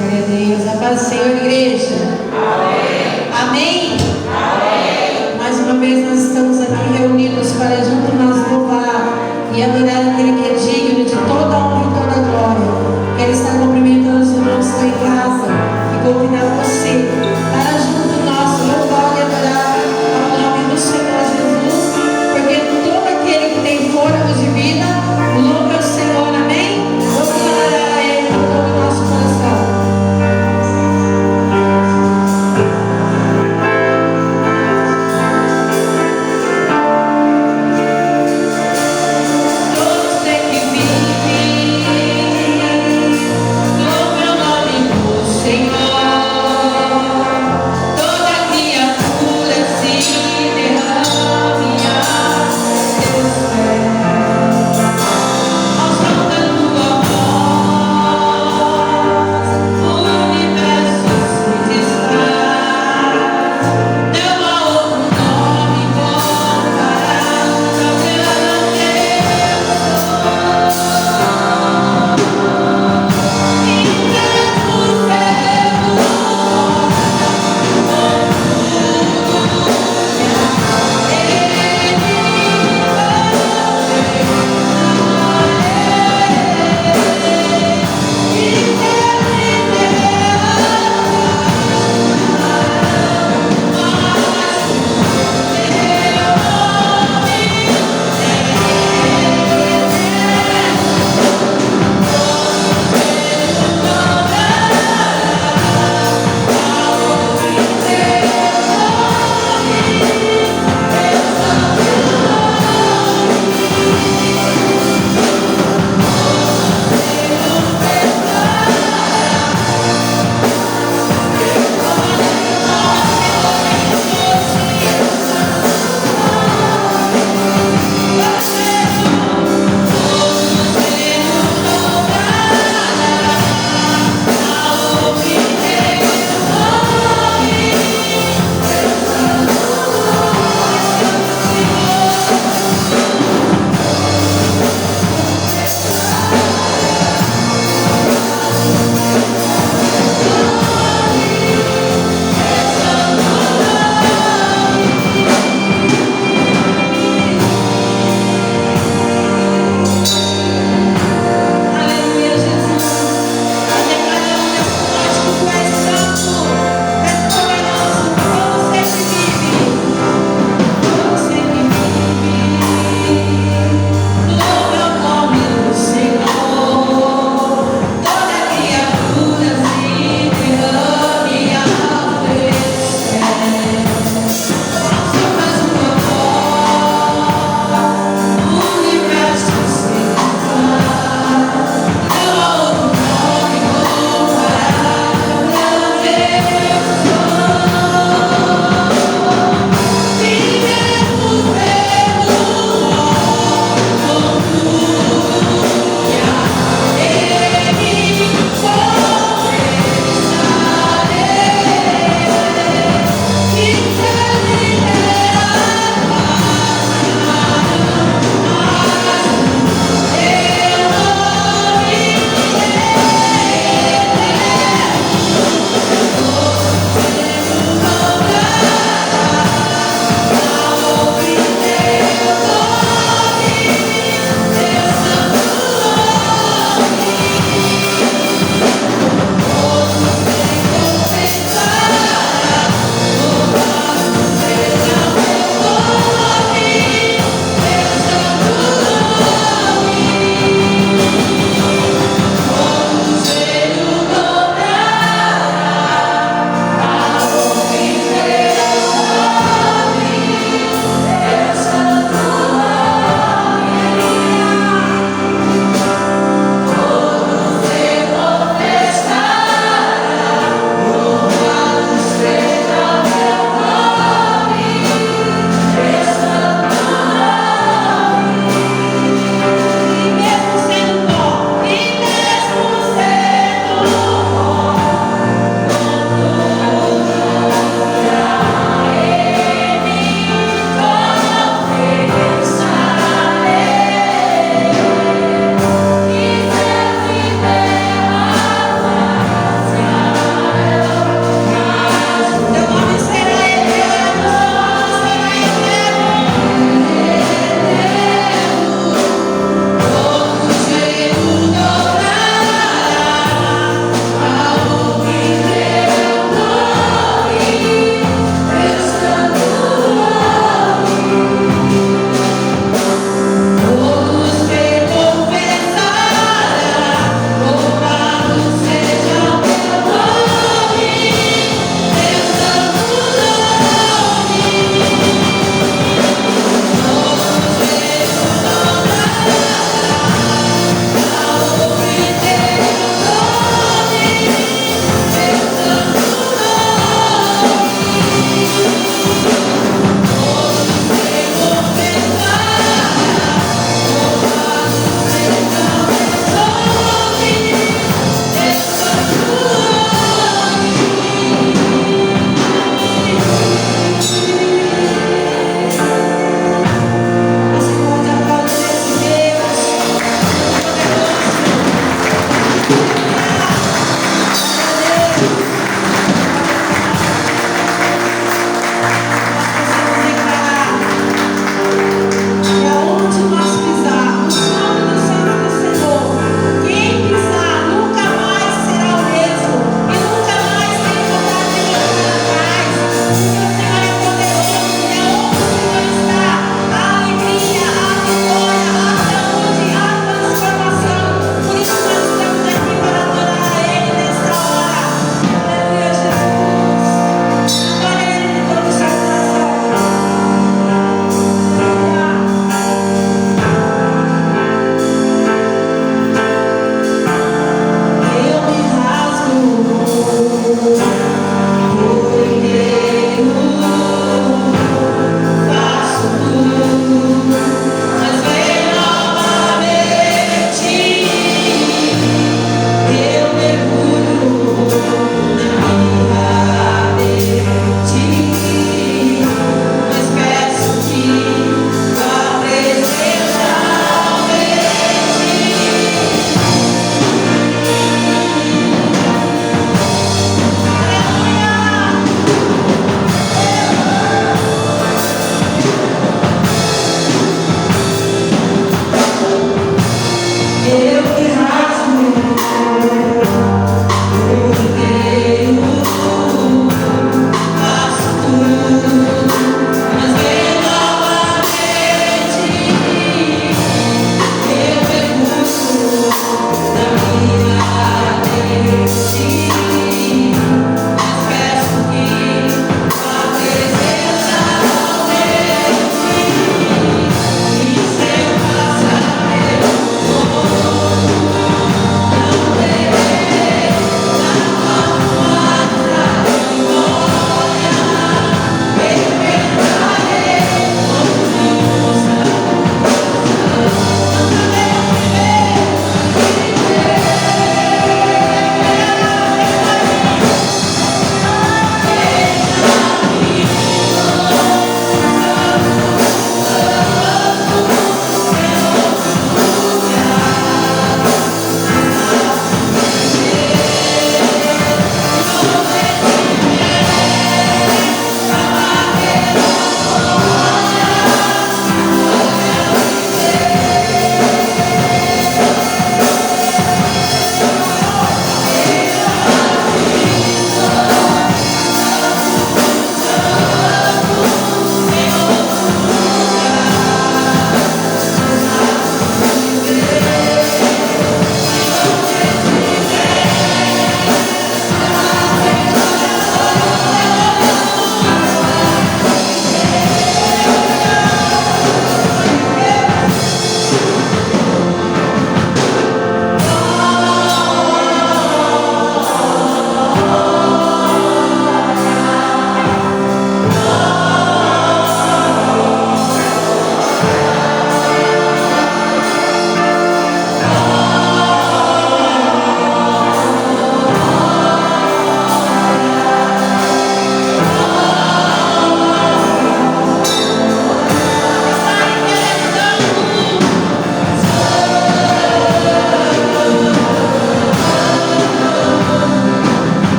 Glória a Deus. A paz do Senhor, igreja. Amém. Amém. Amém. Mais uma vez nós estamos aqui reunidos para junto nós louvar e adorar aquele que é digno de toda a honra e toda a glória. Quero estar cumprimentando os irmãos que estão em casa e convidar você para junto nós louvar e adorar ao nome do Senhor Jesus, porque todo aquele que tem fôlego de vida louva o Senhor. Amém? Vamos adorar a Ele com todo o nosso coração. Senhor.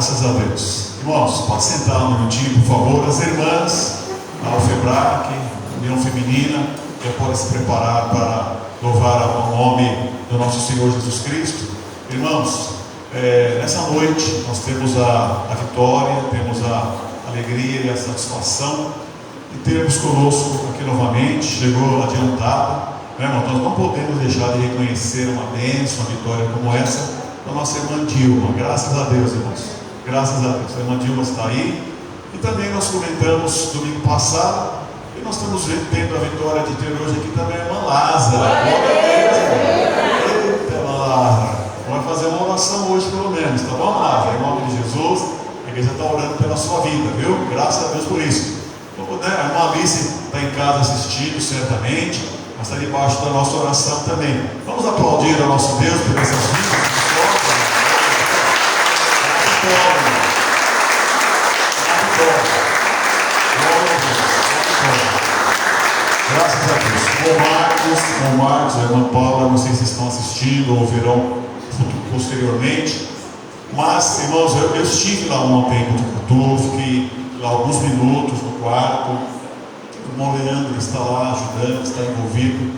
Graças a Deus. Irmãos, pode sentar um minutinho, por favor. As irmãs, a Alfebrac, União Feminina, já podem se preparar para louvar o nome do nosso Senhor Jesus Cristo. Irmãos, nessa noite nós temos a vitória, temos a alegria e a satisfação de termos conosco aqui novamente. Chegou adiantado, né, irmão? Nós não podemos deixar de reconhecer uma bênção, uma vitória como essa da nossa irmã Dilma. Graças a Deus, irmãos, graças a Deus. A irmã Dilma está aí. E também nós comentamos domingo passado, e nós estamos tendo a vitória de ter hoje aqui também a irmã Lázara. Eita, irmã Lázara, vamos fazer uma oração hoje pelo menos, tá bom, Lázara? Em nome de Jesus, a igreja está orando pela sua vida, viu? Graças a Deus por isso. Então, né, a irmã Alice está em casa assistindo, certamente, mas está debaixo da nossa oração também. Vamos aplaudir ao nosso Deus por essas vidas. Graças a Deus. O Marcos, a irmã Paula, não sei se estão assistindo ou verão posteriormente, mas, irmãos, eu estive lá ontem no culto, fiquei lá alguns minutos no quarto. O irmão Leandro está lá ajudando, está envolvido.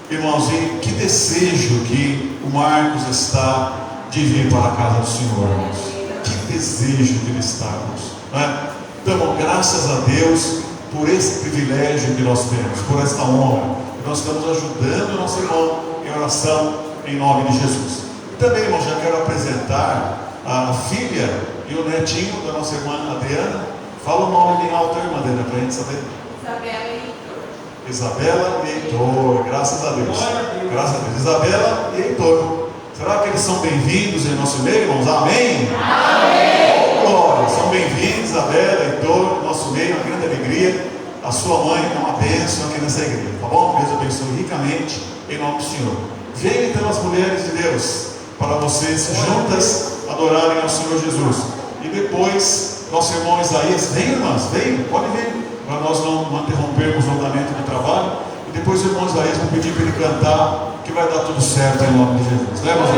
Irmãos, e que desejo que o Marcos está de vir para a casa do Senhor, irmãos. Que desejo que ele está, irmãos, né? Então, graças a Deus por esse privilégio que nós temos, por esta honra, que nós estamos ajudando o nosso irmão em oração, em nome de Jesus. E também, irmãos, já quero apresentar a filha e o netinho da nossa irmã Adriana. Fala o nome bem alto, irmã Adriana, para a gente saber. Isabela e Heitor, graças a Deus. Graças a Deus. Isabela e Heitor. Será que eles são bem-vindos em nosso meio, irmãos? Amém? Amém! Oh, glória! São bem-vindos, Isabela e Heitor, nosso meio, uma grande alegria. A sua mãe é uma bênção aqui nessa igreja, tá bom? Deus abençoe ricamente em nome do Senhor. Venham então as mulheres de Deus para vocês juntas adorarem ao Senhor Jesus. E depois, nosso irmão Isaías, vem, irmãs, vem, pode vir, para nós não interrompermos o andamento do trabalho. E depois o irmão Isaías vai pedir para ele cantar, que vai dar tudo certo em nome de Jesus, né, irmãos?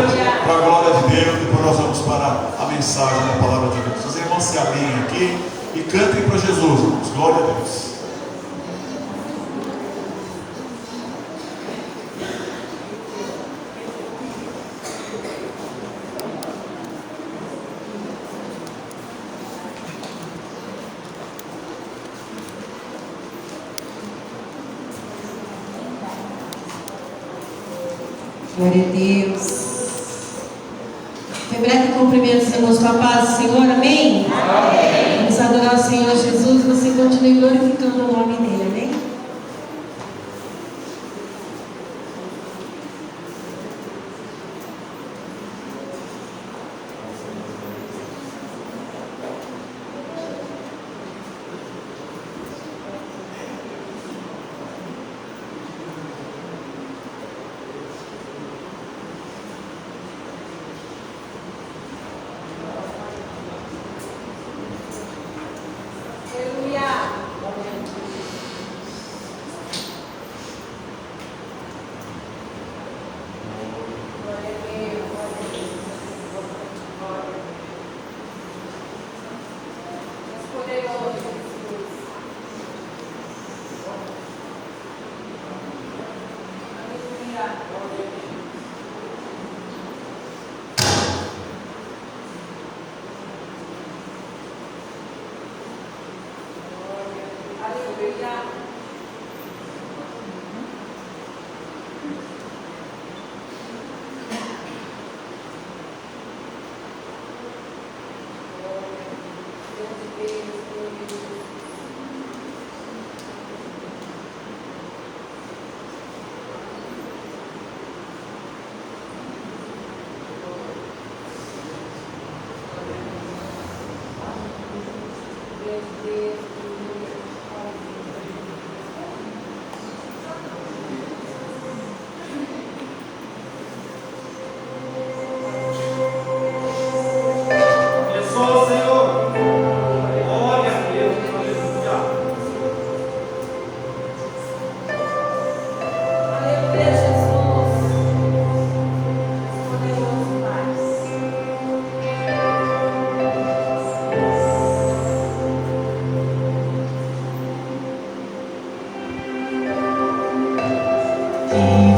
Para a glória de Deus. Depois nós vamos para a mensagem da palavra de Deus. Os irmãos se alinhem aqui e cantem para Jesus, irmãos. Glória a Deus. Glória a Deus. Febrac, cumprimento os irmãos com a paz do Senhor, amém? Amém. Vamos adorar o Senhor Jesus e você continue glorificando o nome dele, amém? Vem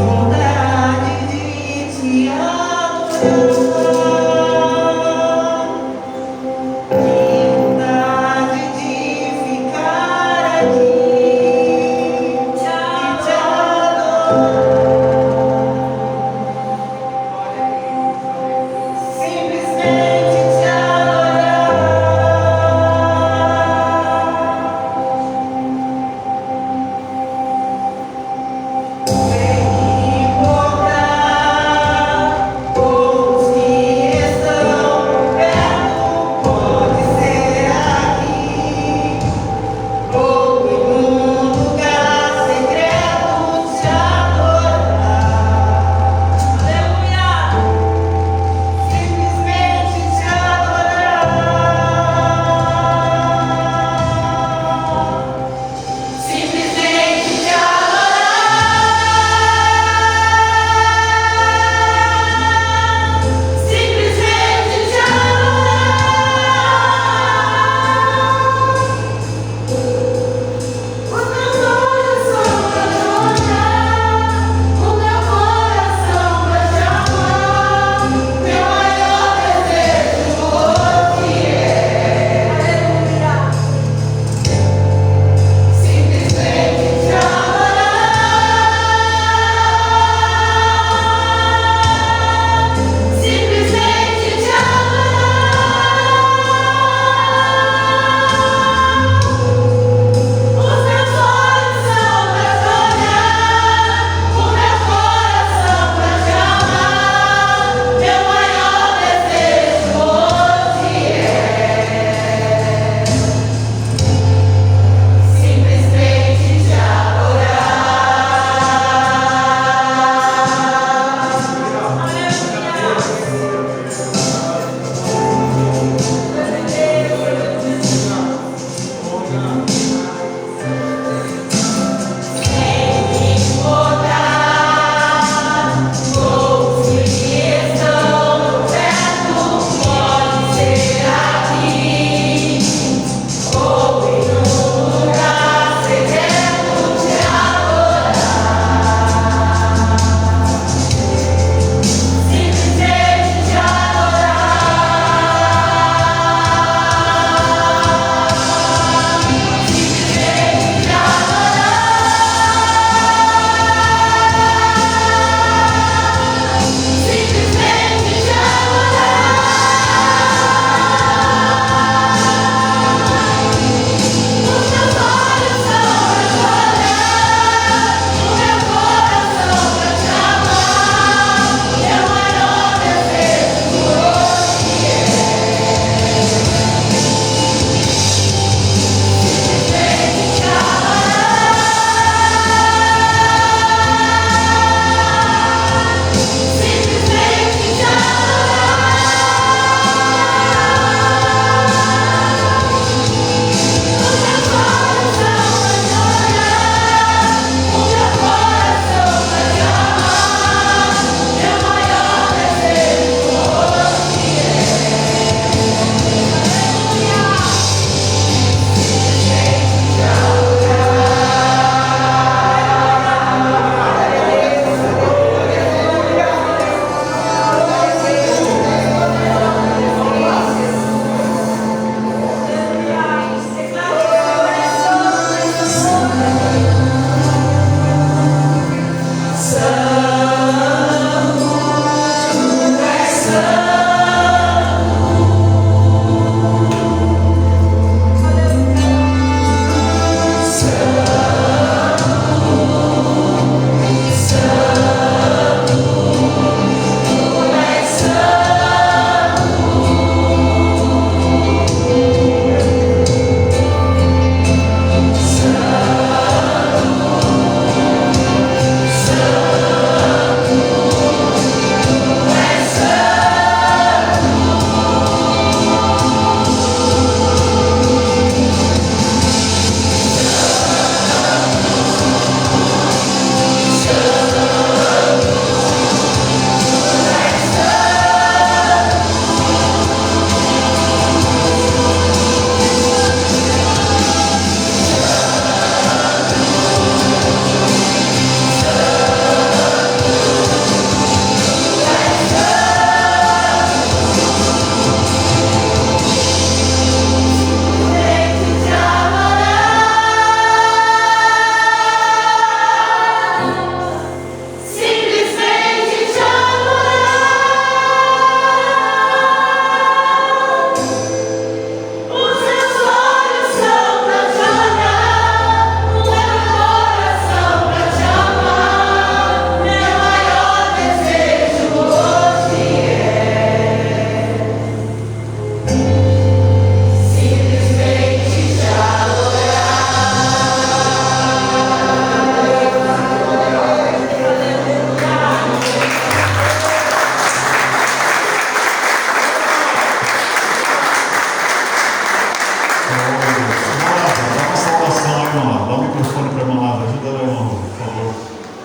para a irmã Lázaro. Ajuda ela, irmã, por favor.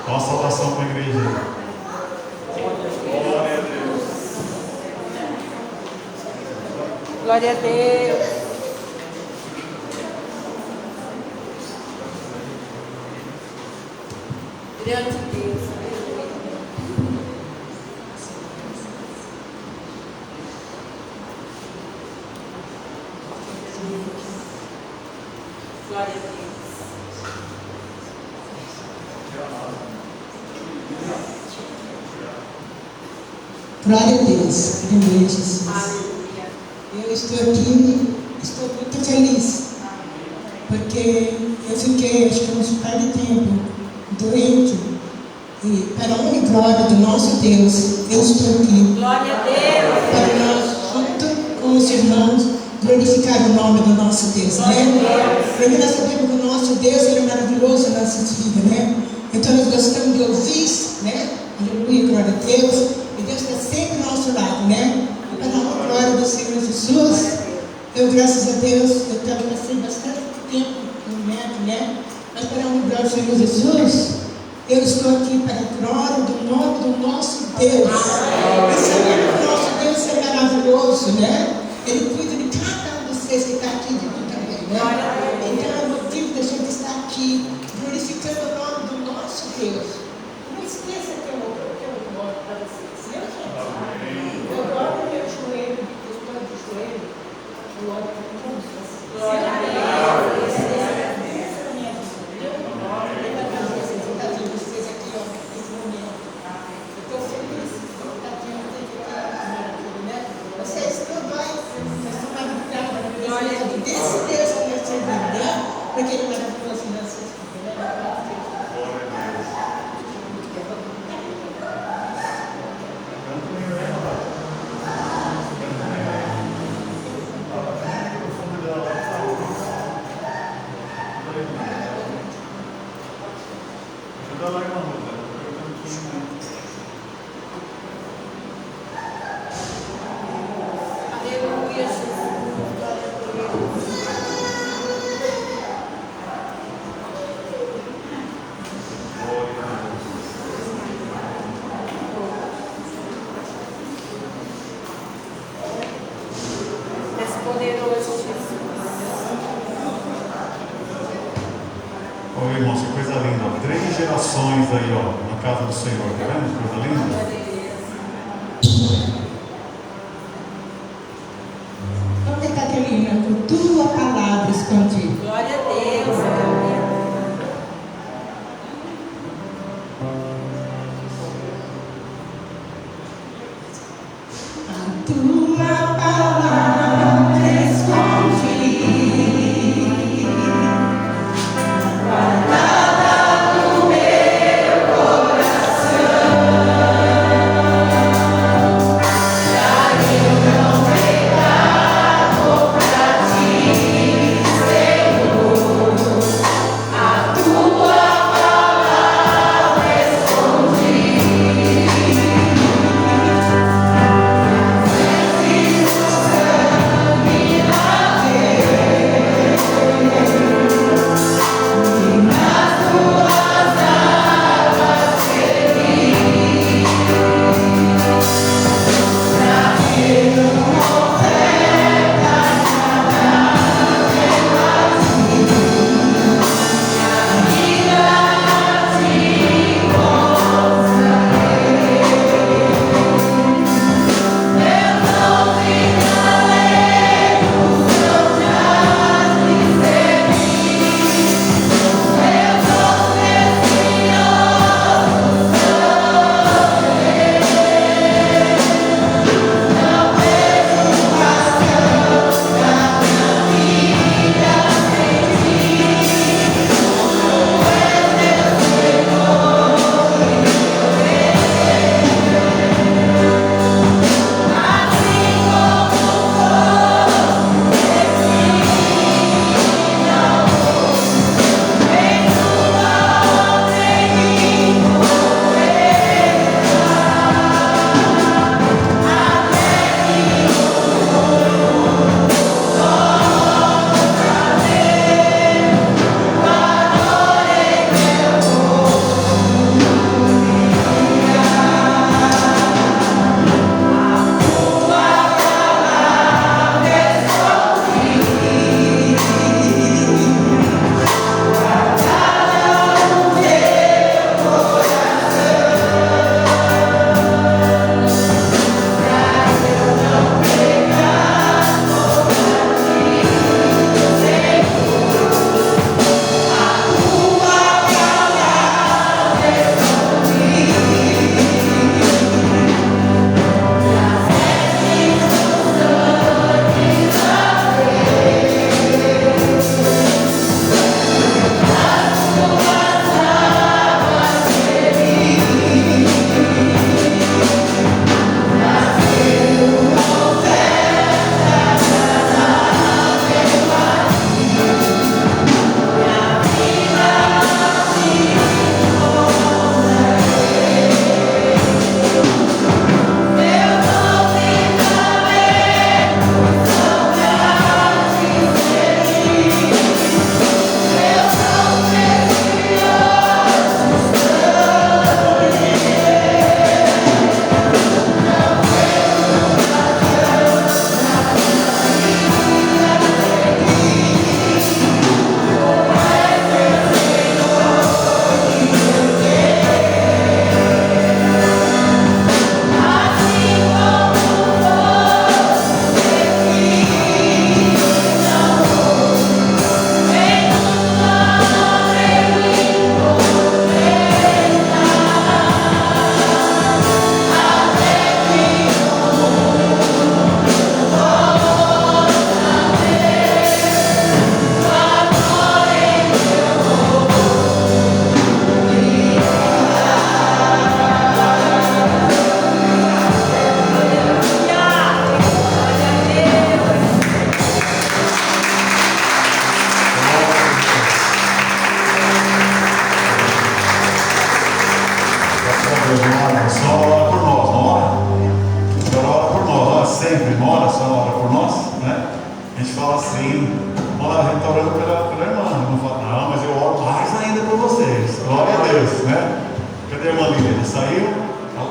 Dá uma saudação para a igreja. Glória a Deus. Glória a Deus. Grande Deus. Glória a Deus. Glória a Deus, em nome de Jesus. Aleluia. Eu estou aqui, estou muito feliz, porque eu fiquei, acho que uns par de tempo, doente, e para a honra e glória do nosso Deus, eu estou aqui, Glória a Deus. para nós, junto com os irmãos, glorificar o nome do nosso Deus, né? Porque nós sabemos que o nosso Deus, Ele é maravilhoso na nossa vida, né? Então nós gostamos de ouvir, né? Aleluia, glória a Deus. E Deus está sempre ao nosso lado, né? E para a honra e glória do Senhor Jesus, eu, graças a Deus, eu passei bastante tempo no médico, né? Mas para a honra e glória do Senhor Jesus, eu estou aqui para a glória do nome do nosso Deus. E sabendo que o nosso Deus é maravilhoso, né? Ele cuida de cada um de vocês que está aqui de mim também, né? Então é o motivo da gente estar aqui, glorificando o nome do nosso Deus. Não esqueça que eu oro para vocês. Eu oro no meu joelho, eu estou de joelho, eu oro para todos vocês. Glória a Deus. Desse Deus que eu sei vender, porque Ele é maravilhoso nas suas vidas, né? Ajuda lá, irmã Rosa. Aleluia, Jesus. És poderoso, Jesus. Ô irmão, que coisa linda. 3 gerações aí, ó, na casa do Senhor. Tá vendo? Que coisa linda. Vamos cantar, Carolina, por tua palavra escondida. Glória a Deus. Aleluia. A tua palavra escondida, guardada no meu coração, pra eu não pecar contra ti, Senhor. A tua palavra escondida. Sim. Vamos lá, a gente está orando pela irmã. Não fala, não, mas eu oro mais ainda por vocês. Glória a Deus, né? Cadê a irmã Lívia? Saiu?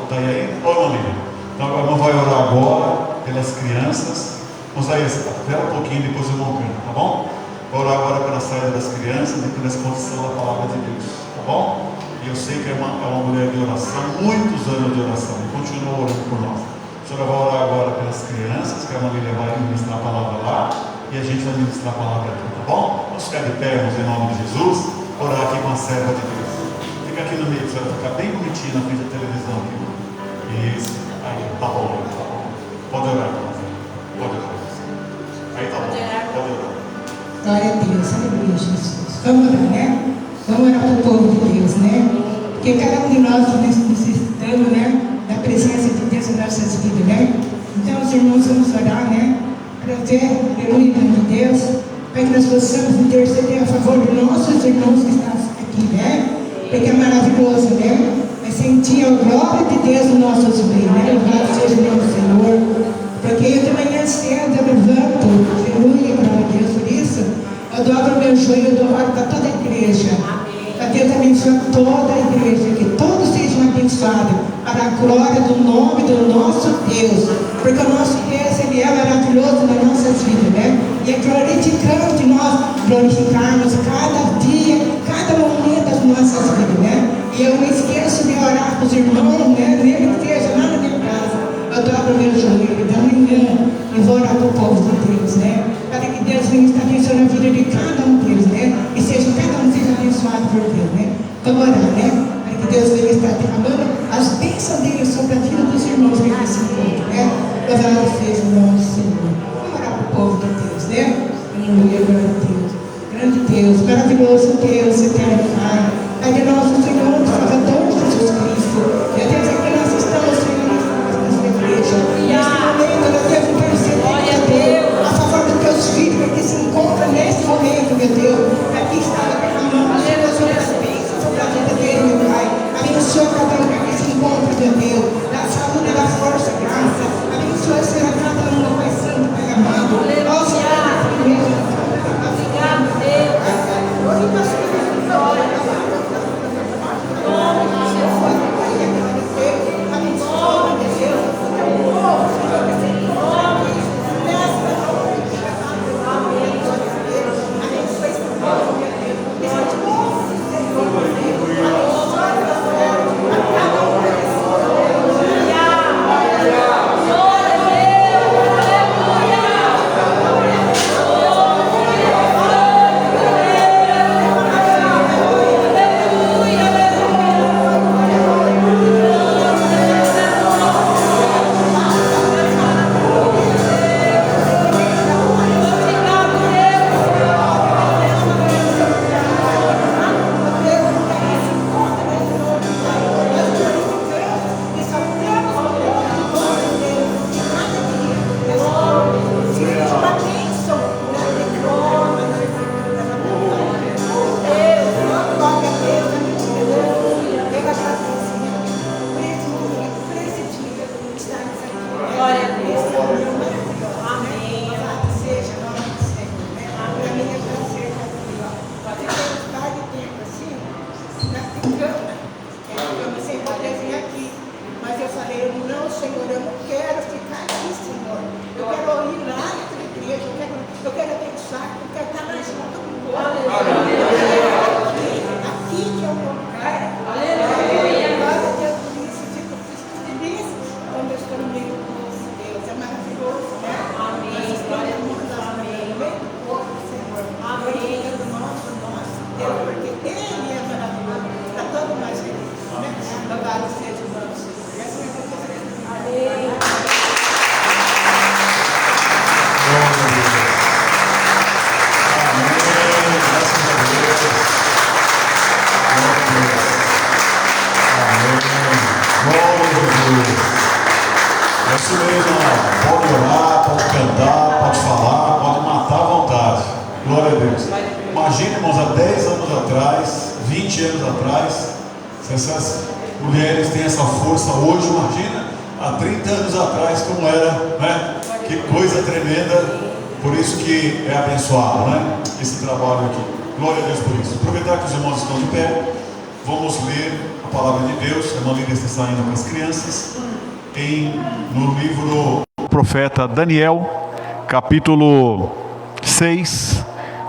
Está aí ainda? Ô, irmã Lívia. Então a irmã vai orar agora pelas crianças. Vamos aí, espera um pouquinho, depois eu vou cantar, tá bom? Vou orar agora pela saída das crianças e pela exposição da palavra de Deus, tá bom? E eu sei que é uma mulher de oração, muitos anos de oração, e continua orando por nós. A senhora vai orar agora pelas crianças, que a Marília vai ministrar a palavra lá, e a gente vai ministrar a palavra aqui, tá bom? Vamos ficar de pé, irmãos, em nome de Jesus, orar aqui com a serva de Deus. Fica aqui no meio, a senhora ficar bem bonitinha na frente da televisão aqui. Isso, aí, tá bom, tá bom. Pode orar, pode orar. Aí tá bom, pode orar. Glória a Deus, aleluia, Jesus. Vamos orar, né? Vamos orar para o povo de Deus, né? Porque cada um de nós necessitamos, né, da presença de Deus em nossas vidas, né? Então, os irmãos, vamos orar, né? Para ver, aleluia, em nome de Deus, para que nós possamos interceder a favor dos nossos irmãos que estão aqui, né? Porque é maravilhoso, né? É sentir a glória de Deus no nosso meio, né? Louvado seja o nome do Senhor. Porque eu de manhã cedo eu levanto, aleluia, glória a Deus, por isso eu dobro o meu joelho, eu dou ordem para toda a igreja. Para Deus abençoar toda a igreja, que todos sejam abençoados para a glória do nome do nosso Deus. Porque o nosso Deus, Ele é maravilhoso nas nossas vidas, né? E é glorificante nós glorificarmos cada dia, cada momento das nossas vidas, né? E eu não esqueço de orar para os irmãos, né? Nele que esteja lá na minha casa. Eu dobro o meu joelho da manhã e vou orar para o povo de Deus, né? Para que Deus venha estar abençoando a vida de cada um deles, né? E cada um seja abençoado por Deus, né? Vamos orar, né? Para que Deus venha estar derramando as bênçãos dele sobre a vida dos irmãos que aqui se encontram, né? Louvado seja o nome do Senhor. Vamos orar para o povo de Deus, né? Aleluia, glória a Deus. Grande Deus, maravilhoso Deus, eterno Pai. Pai de nosso Senhor, Salvador Jesus Cristo. Meu Deus, aqui nós estamos, Senhor, nessa igreja. Neste momento, meu Deus, interceder a favor dos teus filhos que se encontram neste momento, meu Deus. Aqui está derramando as suas bênçãos sobre a vida dele, meu Pai. Abençoa cada um que aqui se encontra, meu Deus. Da saúde, da força, graça. Abençoa, Senhor, cada um, meu Pai Santo, Pai amado. Ó, Senhor, obrigado, Deus. Imagina, irmãos, há 10 anos atrás, 20 anos atrás, se essas mulheres têm essa força hoje, imagina há 30 anos atrás como era, né? Que coisa tremenda. Por isso que é abençoado, né? Esse trabalho aqui. Glória a Deus por isso. Aproveitar que os irmãos estão de pé, vamos ler a palavra de Deus. A Maria está ainda para as crianças. No livro do profeta Daniel, capítulo 6,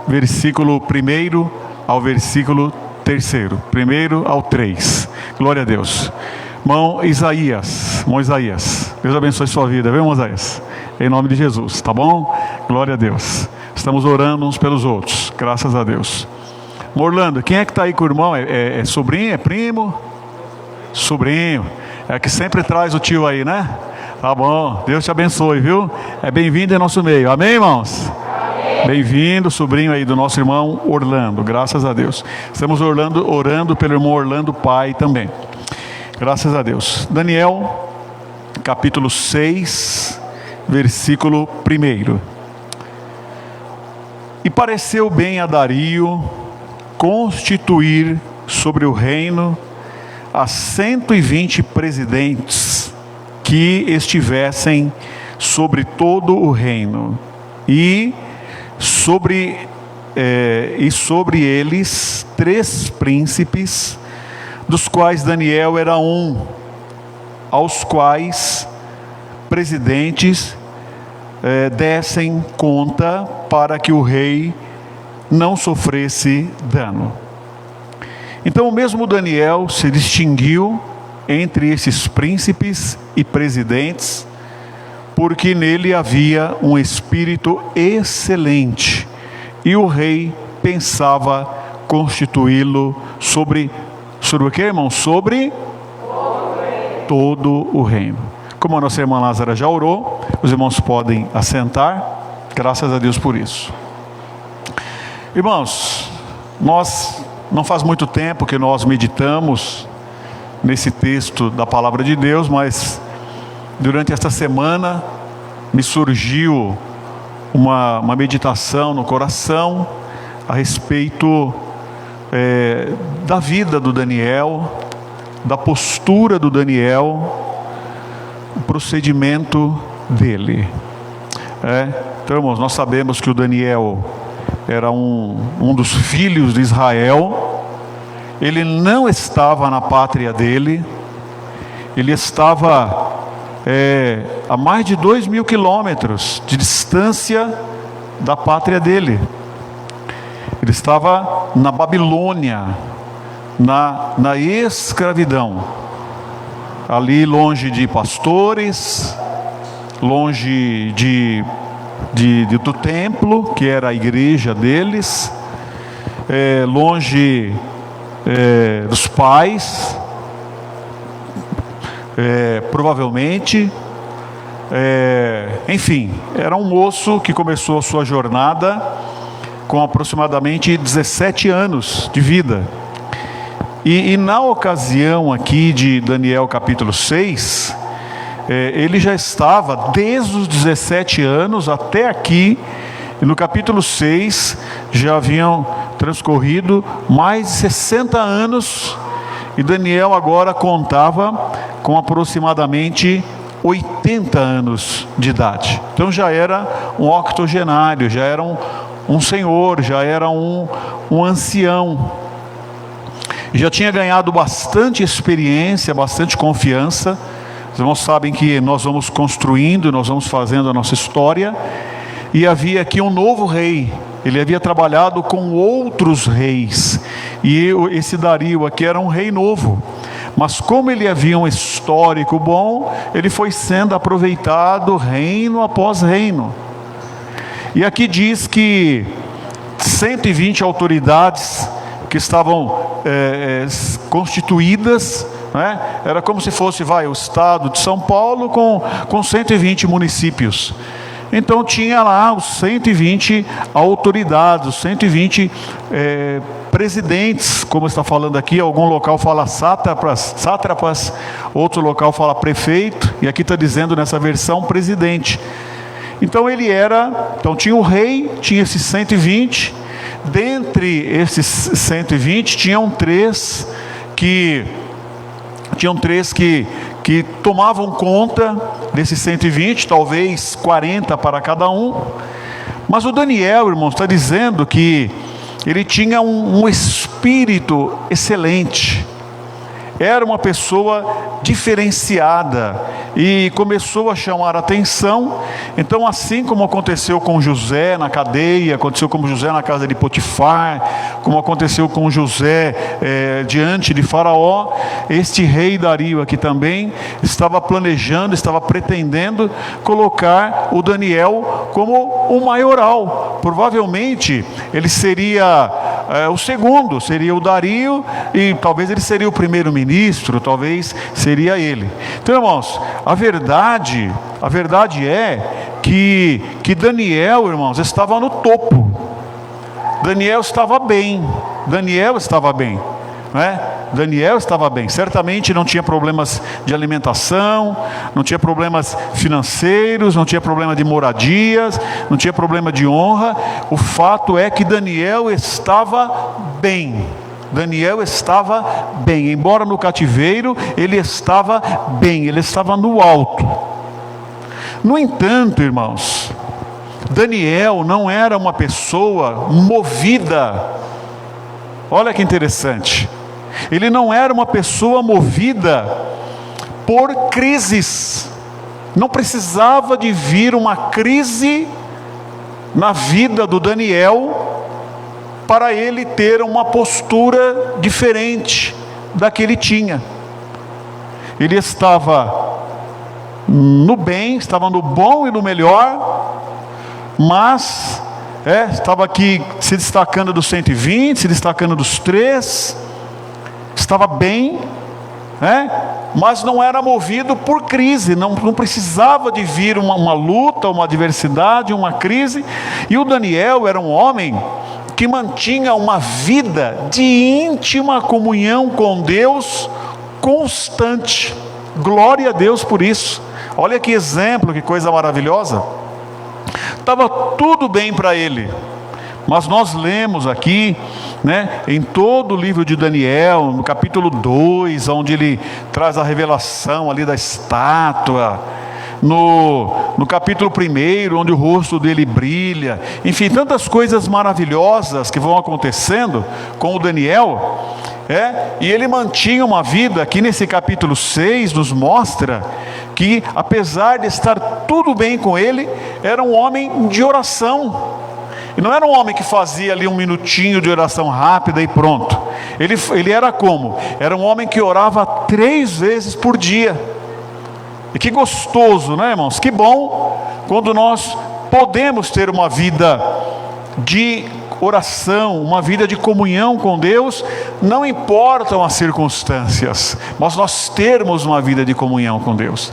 versículo 1 ao versículo 3. 1 ao 3. Glória a Deus. Irmão Isaías. Deus abençoe sua vida, viu, irmão Isaías? Em nome de Jesus, tá bom? Glória a Deus. Estamos orando uns pelos outros, graças a Deus. Orlando, quem é que está aí com o irmão? É sobrinho? É primo? Sobrinho. É que sempre traz o tio aí, né? Tá bom, Deus te abençoe, viu? É bem-vindo em nosso meio, amém, irmãos? Bem-vindo, sobrinho aí do nosso irmão Orlando, graças a Deus. Estamos orando pelo irmão Orlando pai também, graças a Deus. Daniel, capítulo 6, versículo 1. E pareceu bem a Dario constituir sobre o reino a 120 presidentes que estivessem sobre todo o reino, e sobre eles 3 príncipes, dos quais Daniel era um, aos quais presidentes dessem conta para que o rei não sofresse dano. Então o mesmo Daniel se distinguiu entre esses príncipes e presidentes, porque nele havia um espírito excelente, e o rei pensava constituí-lo sobre o que, irmão? Sobre todo o reino. Como a nossa irmã Lázara já orou, os irmãos podem assentar, graças a Deus por isso. Irmãos, não faz muito tempo que nós meditamos nesse texto da palavra de Deus, mas durante esta semana me surgiu uma meditação no coração a respeito da vida do Daniel, da postura do Daniel, o procedimento dele. Então, irmãos, nós sabemos que o Daniel era um dos filhos de Israel. Ele não estava na pátria dele, ele estava a mais de 2.000 quilômetros de distância da pátria dele. Ele estava na Babilônia, na escravidão, ali longe de pastores, longe do templo, que era a igreja deles, longe dos pais, provavelmente, enfim, era um moço que começou a sua jornada com aproximadamente 17 anos de vida. E na ocasião aqui de Daniel capítulo 6, ele já estava desde os 17 anos até aqui, e no capítulo 6 já haviam transcorrido mais de 60 anos, e Daniel agora contava com aproximadamente 80 anos de idade. Então já era um octogenário, já era um senhor, já era um ancião. Já tinha ganhado bastante experiência, bastante confiança. Os irmãos sabem que nós vamos construindo, nós vamos fazendo a nossa história. E havia aqui um novo rei. Ele havia trabalhado com outros reis. E esse Dario aqui era um rei novo. Mas como ele havia um histórico bom, ele foi sendo aproveitado reino após reino. E aqui diz que 120 autoridades que estavam constituídas, né? Era como se fosse o estado de São Paulo com 120 municípios. Então tinha lá os 120 autoridades, os 120 presidentes, como está falando aqui. Algum local fala sátrapas, outro local fala prefeito, e aqui está dizendo nessa versão presidente. Então então tinha o rei, tinha esses 120. Dentre esses 120 tinham três que tomavam conta desses 120, talvez 40 para cada um. Mas o Daniel, irmãos, está dizendo que ele tinha um espírito excelente. Era uma pessoa diferenciada e começou a chamar a atenção. Então, assim como aconteceu com José na cadeia, aconteceu com José na casa de Potifar, como aconteceu com José diante de Faraó, este rei Dario aqui também estava planejando, estava pretendendo colocar o Daniel como o maioral. Provavelmente ele seria o segundo, seria o Dario, e talvez ele seria o primeiro-ministro, talvez seria ele. Então, irmãos, a verdade é que Daniel, irmãos, estava no topo. Daniel estava bem, né? Daniel estava bem, certamente não tinha problemas de alimentação, não tinha problemas financeiros, não tinha problema de moradias, não tinha problema de honra. O fato é que Daniel estava bem. Embora no cativeiro, ele estava bem, ele estava no alto. No entanto, irmãos, Daniel não era uma pessoa movida. Olha que interessante. Ele não era uma pessoa movida por crises. Não precisava de vir uma crise na vida do Daniel para ele ter uma postura diferente da que ele tinha. Ele estava no bem, estava no bom e no melhor, mas estava aqui se destacando dos 120, se destacando dos 3, estava bem, mas não era movido por crise, não precisava de vir uma luta, uma adversidade, uma crise. E o Daniel era um homem que mantinha uma vida de íntima comunhão com Deus constante. Glória a Deus por isso. Olha que exemplo, que coisa maravilhosa. Estava tudo bem para ele, mas nós lemos aqui, em todo o livro de Daniel, no capítulo 2, onde ele traz a revelação ali da estátua, no capítulo 1, onde o rosto dele brilha, enfim, tantas coisas maravilhosas que vão acontecendo com o Daniel, e ele mantinha uma vida. Aqui nesse capítulo 6 nos mostra que, apesar de estar tudo bem com ele, era um homem de oração. E não era um homem que fazia ali um minutinho de oração rápida e pronto. Ele era como? Era um homem que orava 3 vezes por dia. E que gostoso, né, irmãos? Que bom quando nós podemos ter uma vida de oração, uma vida de comunhão com Deus. Não importam as circunstâncias, mas nós termos uma vida de comunhão com Deus.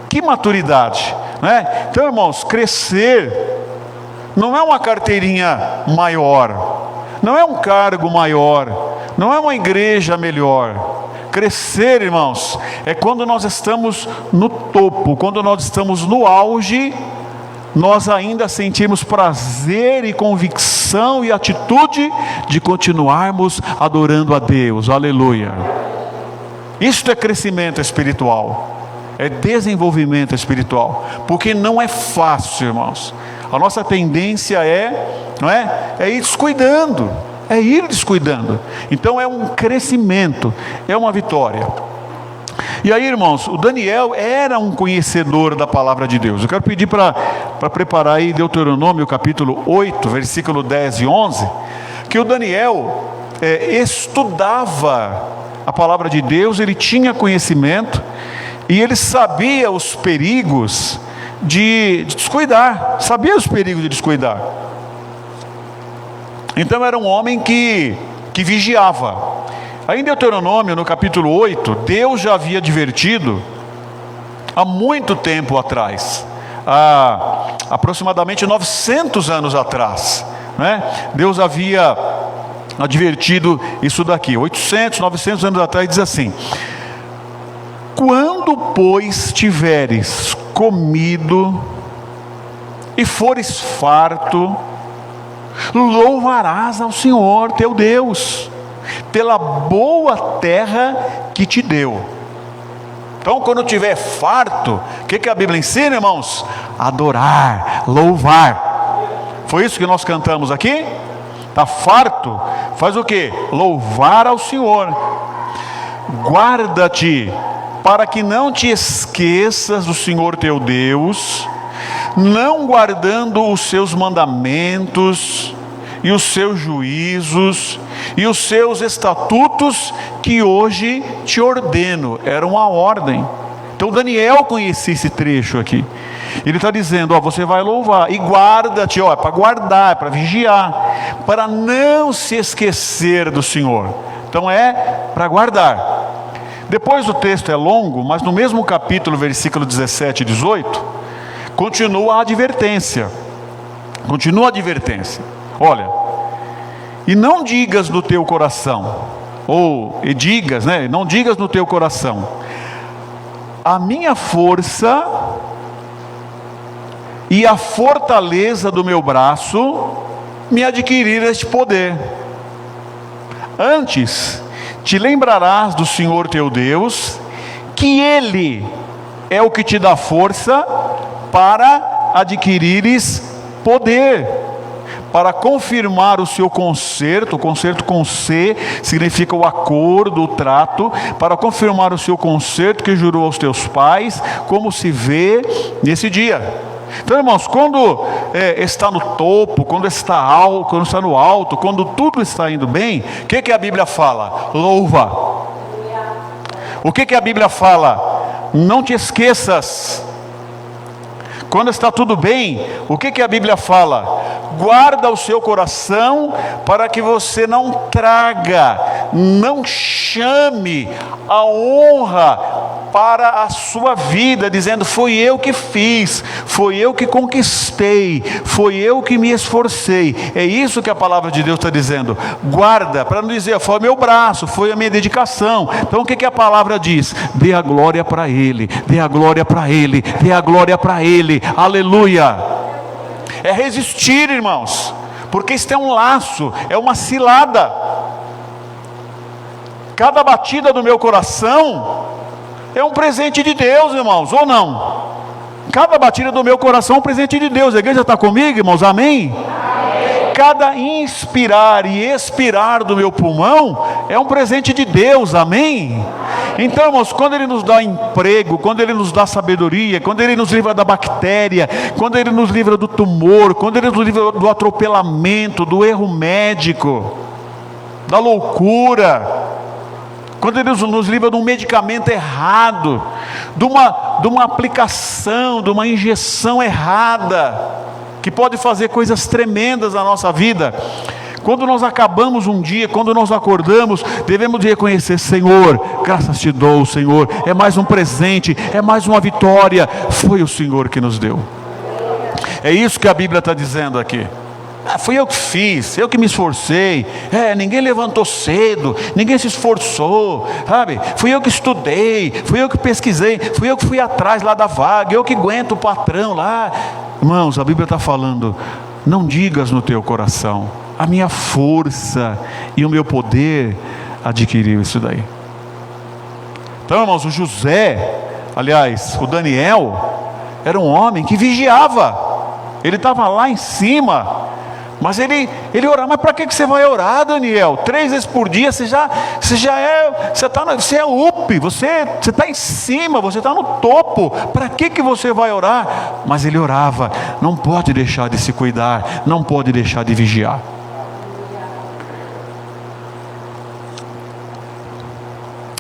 Que maturidade, né? Então, irmãos, crescer não é uma carteirinha maior, não é um cargo maior, não é uma igreja melhor. Crescer, irmãos, é quando nós estamos no topo, quando nós estamos no auge, nós ainda sentimos prazer e convicção e atitude de continuarmos adorando a Deus. Aleluia. Isto é crescimento espiritual, é desenvolvimento espiritual, porque não é fácil, irmãos. A nossa tendência é ir descuidando. Então é um crescimento, é uma vitória. E aí, irmãos, o Daniel era um conhecedor da palavra de Deus. Eu quero pedir para preparar aí Deuteronômio capítulo 8, versículo 10 e 11, que o Daniel estudava a palavra de Deus, ele tinha conhecimento e ele sabia os perigos de descuidar, Então era um homem que vigiava. Aí em Deuteronômio, no capítulo 8, Deus já havia advertido há muito tempo atrás, há aproximadamente 900 anos atrás, Deus havia advertido isso daqui, 800, 900 anos atrás, diz assim: quando, pois, tiveres comido e fores farto, louvarás ao Senhor teu Deus pela boa terra que te deu. Então, quando tiver farto, o que a Bíblia ensina, irmãos? Adorar, louvar. Foi isso que nós cantamos aqui? Está farto? Faz o quê? Louvar ao Senhor. Guarda-te, para que não te esqueças do Senhor teu Deus, não guardando os seus mandamentos, e os seus juízos, e os seus estatutos, que hoje te ordeno. Era uma ordem. Então Daniel conhecia esse trecho aqui. Ele está dizendo, ó, você vai louvar, e guarda-te, ó, é para guardar, é para vigiar, para não se esquecer do Senhor. Então é para guardar. Depois o texto é longo, mas no mesmo capítulo, versículo 17 e 18, continua a advertência. Continua a advertência. Olha, e não digas no teu coração, e digas, né? Não digas no teu coração, a minha força e a fortaleza do meu braço me adquiriram este poder. Antes, te lembrarás do Senhor teu Deus, que Ele é o que te dá força para adquirires poder, para confirmar o seu concerto. O concerto com C significa o acordo, o trato, para confirmar o seu concerto que jurou aos teus pais, como se vê nesse dia. Então, irmãos, quando está no topo, quando está alto, quando está no alto, quando tudo está indo bem, o que a Bíblia fala? Louva. O que a Bíblia fala? Não te esqueças. Quando está tudo bem, o que a Bíblia fala? Guarda o seu coração, para que você não traga, não chame a honra para a sua vida, dizendo, foi eu que fiz, foi eu que conquistei, foi eu que me esforcei. É isso que a palavra de Deus está dizendo. Guarda, para não dizer, foi o meu braço, foi a minha dedicação. Então o que a palavra diz? Dê a glória para Ele, dê a glória para Ele, dê a glória para Ele. Aleluia. É resistir, irmãos, porque isso é um laço, é uma cilada. Cada batida do meu coração é um presente de Deus, irmãos, ou não? Cada batida do meu coração é um presente de Deus. A igreja está comigo, irmãos? Amém? Cada inspirar e expirar do meu pulmão é um presente de Deus, amém? Então, irmãos, quando Ele nos dá emprego, quando Ele nos dá sabedoria, quando Ele nos livra da bactéria, quando Ele nos livra do tumor, quando Ele nos livra do atropelamento, do erro médico, da loucura, quando Ele nos livra de um medicamento errado, de uma aplicação, de uma injeção errada, que pode fazer coisas tremendas na nossa vida. Quando nós acabamos um dia, quando nós acordamos, devemos reconhecer, Senhor, graças te dou, Senhor, é mais um presente, é mais uma vitória, foi o Senhor que nos deu. É isso que a Bíblia está dizendo aqui. Fui eu que fiz, eu que me esforcei, ninguém levantou cedo, ninguém se esforçou, sabe? Fui eu que estudei, fui eu que pesquisei, fui eu que fui atrás lá da vaga, eu que aguento o patrão lá. Irmãos, a Bíblia está falando, não digas no teu coração, a minha força e o meu poder adquiriu isso daí. Então, irmãos, o José, aliás, o Daniel, era um homem que vigiava, ele estava lá em cima, mas ele orava. Mas para que você vai orar, Daniel? 3 vezes por dia, você é up, você está em cima, você está no topo, para que você vai orar? Mas ele orava. Não pode deixar de se cuidar, não pode deixar de vigiar.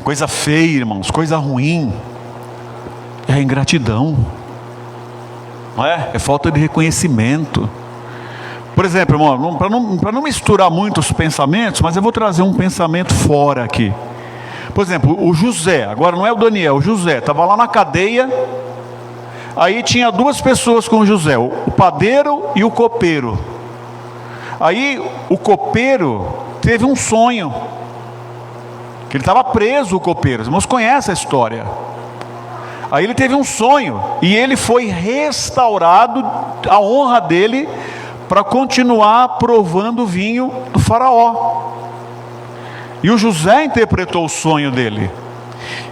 Coisa feia, irmãos, coisa ruim é a ingratidão, não é? É falta de reconhecimento. Por exemplo, irmão, para não misturar muito os pensamentos, mas eu vou trazer um pensamento fora aqui. Por exemplo, o José, agora não é o Daniel, o José estava lá na cadeia. Aí tinha 2 pessoas com o José, o padeiro e o copeiro. Aí o copeiro teve um sonho, que ele estava preso, o copeiro. Os irmãos conhecem a história. Aí ele teve um sonho, e ele foi restaurado, a honra dele, para continuar provando o vinho do faraó. E o José interpretou o sonho dele.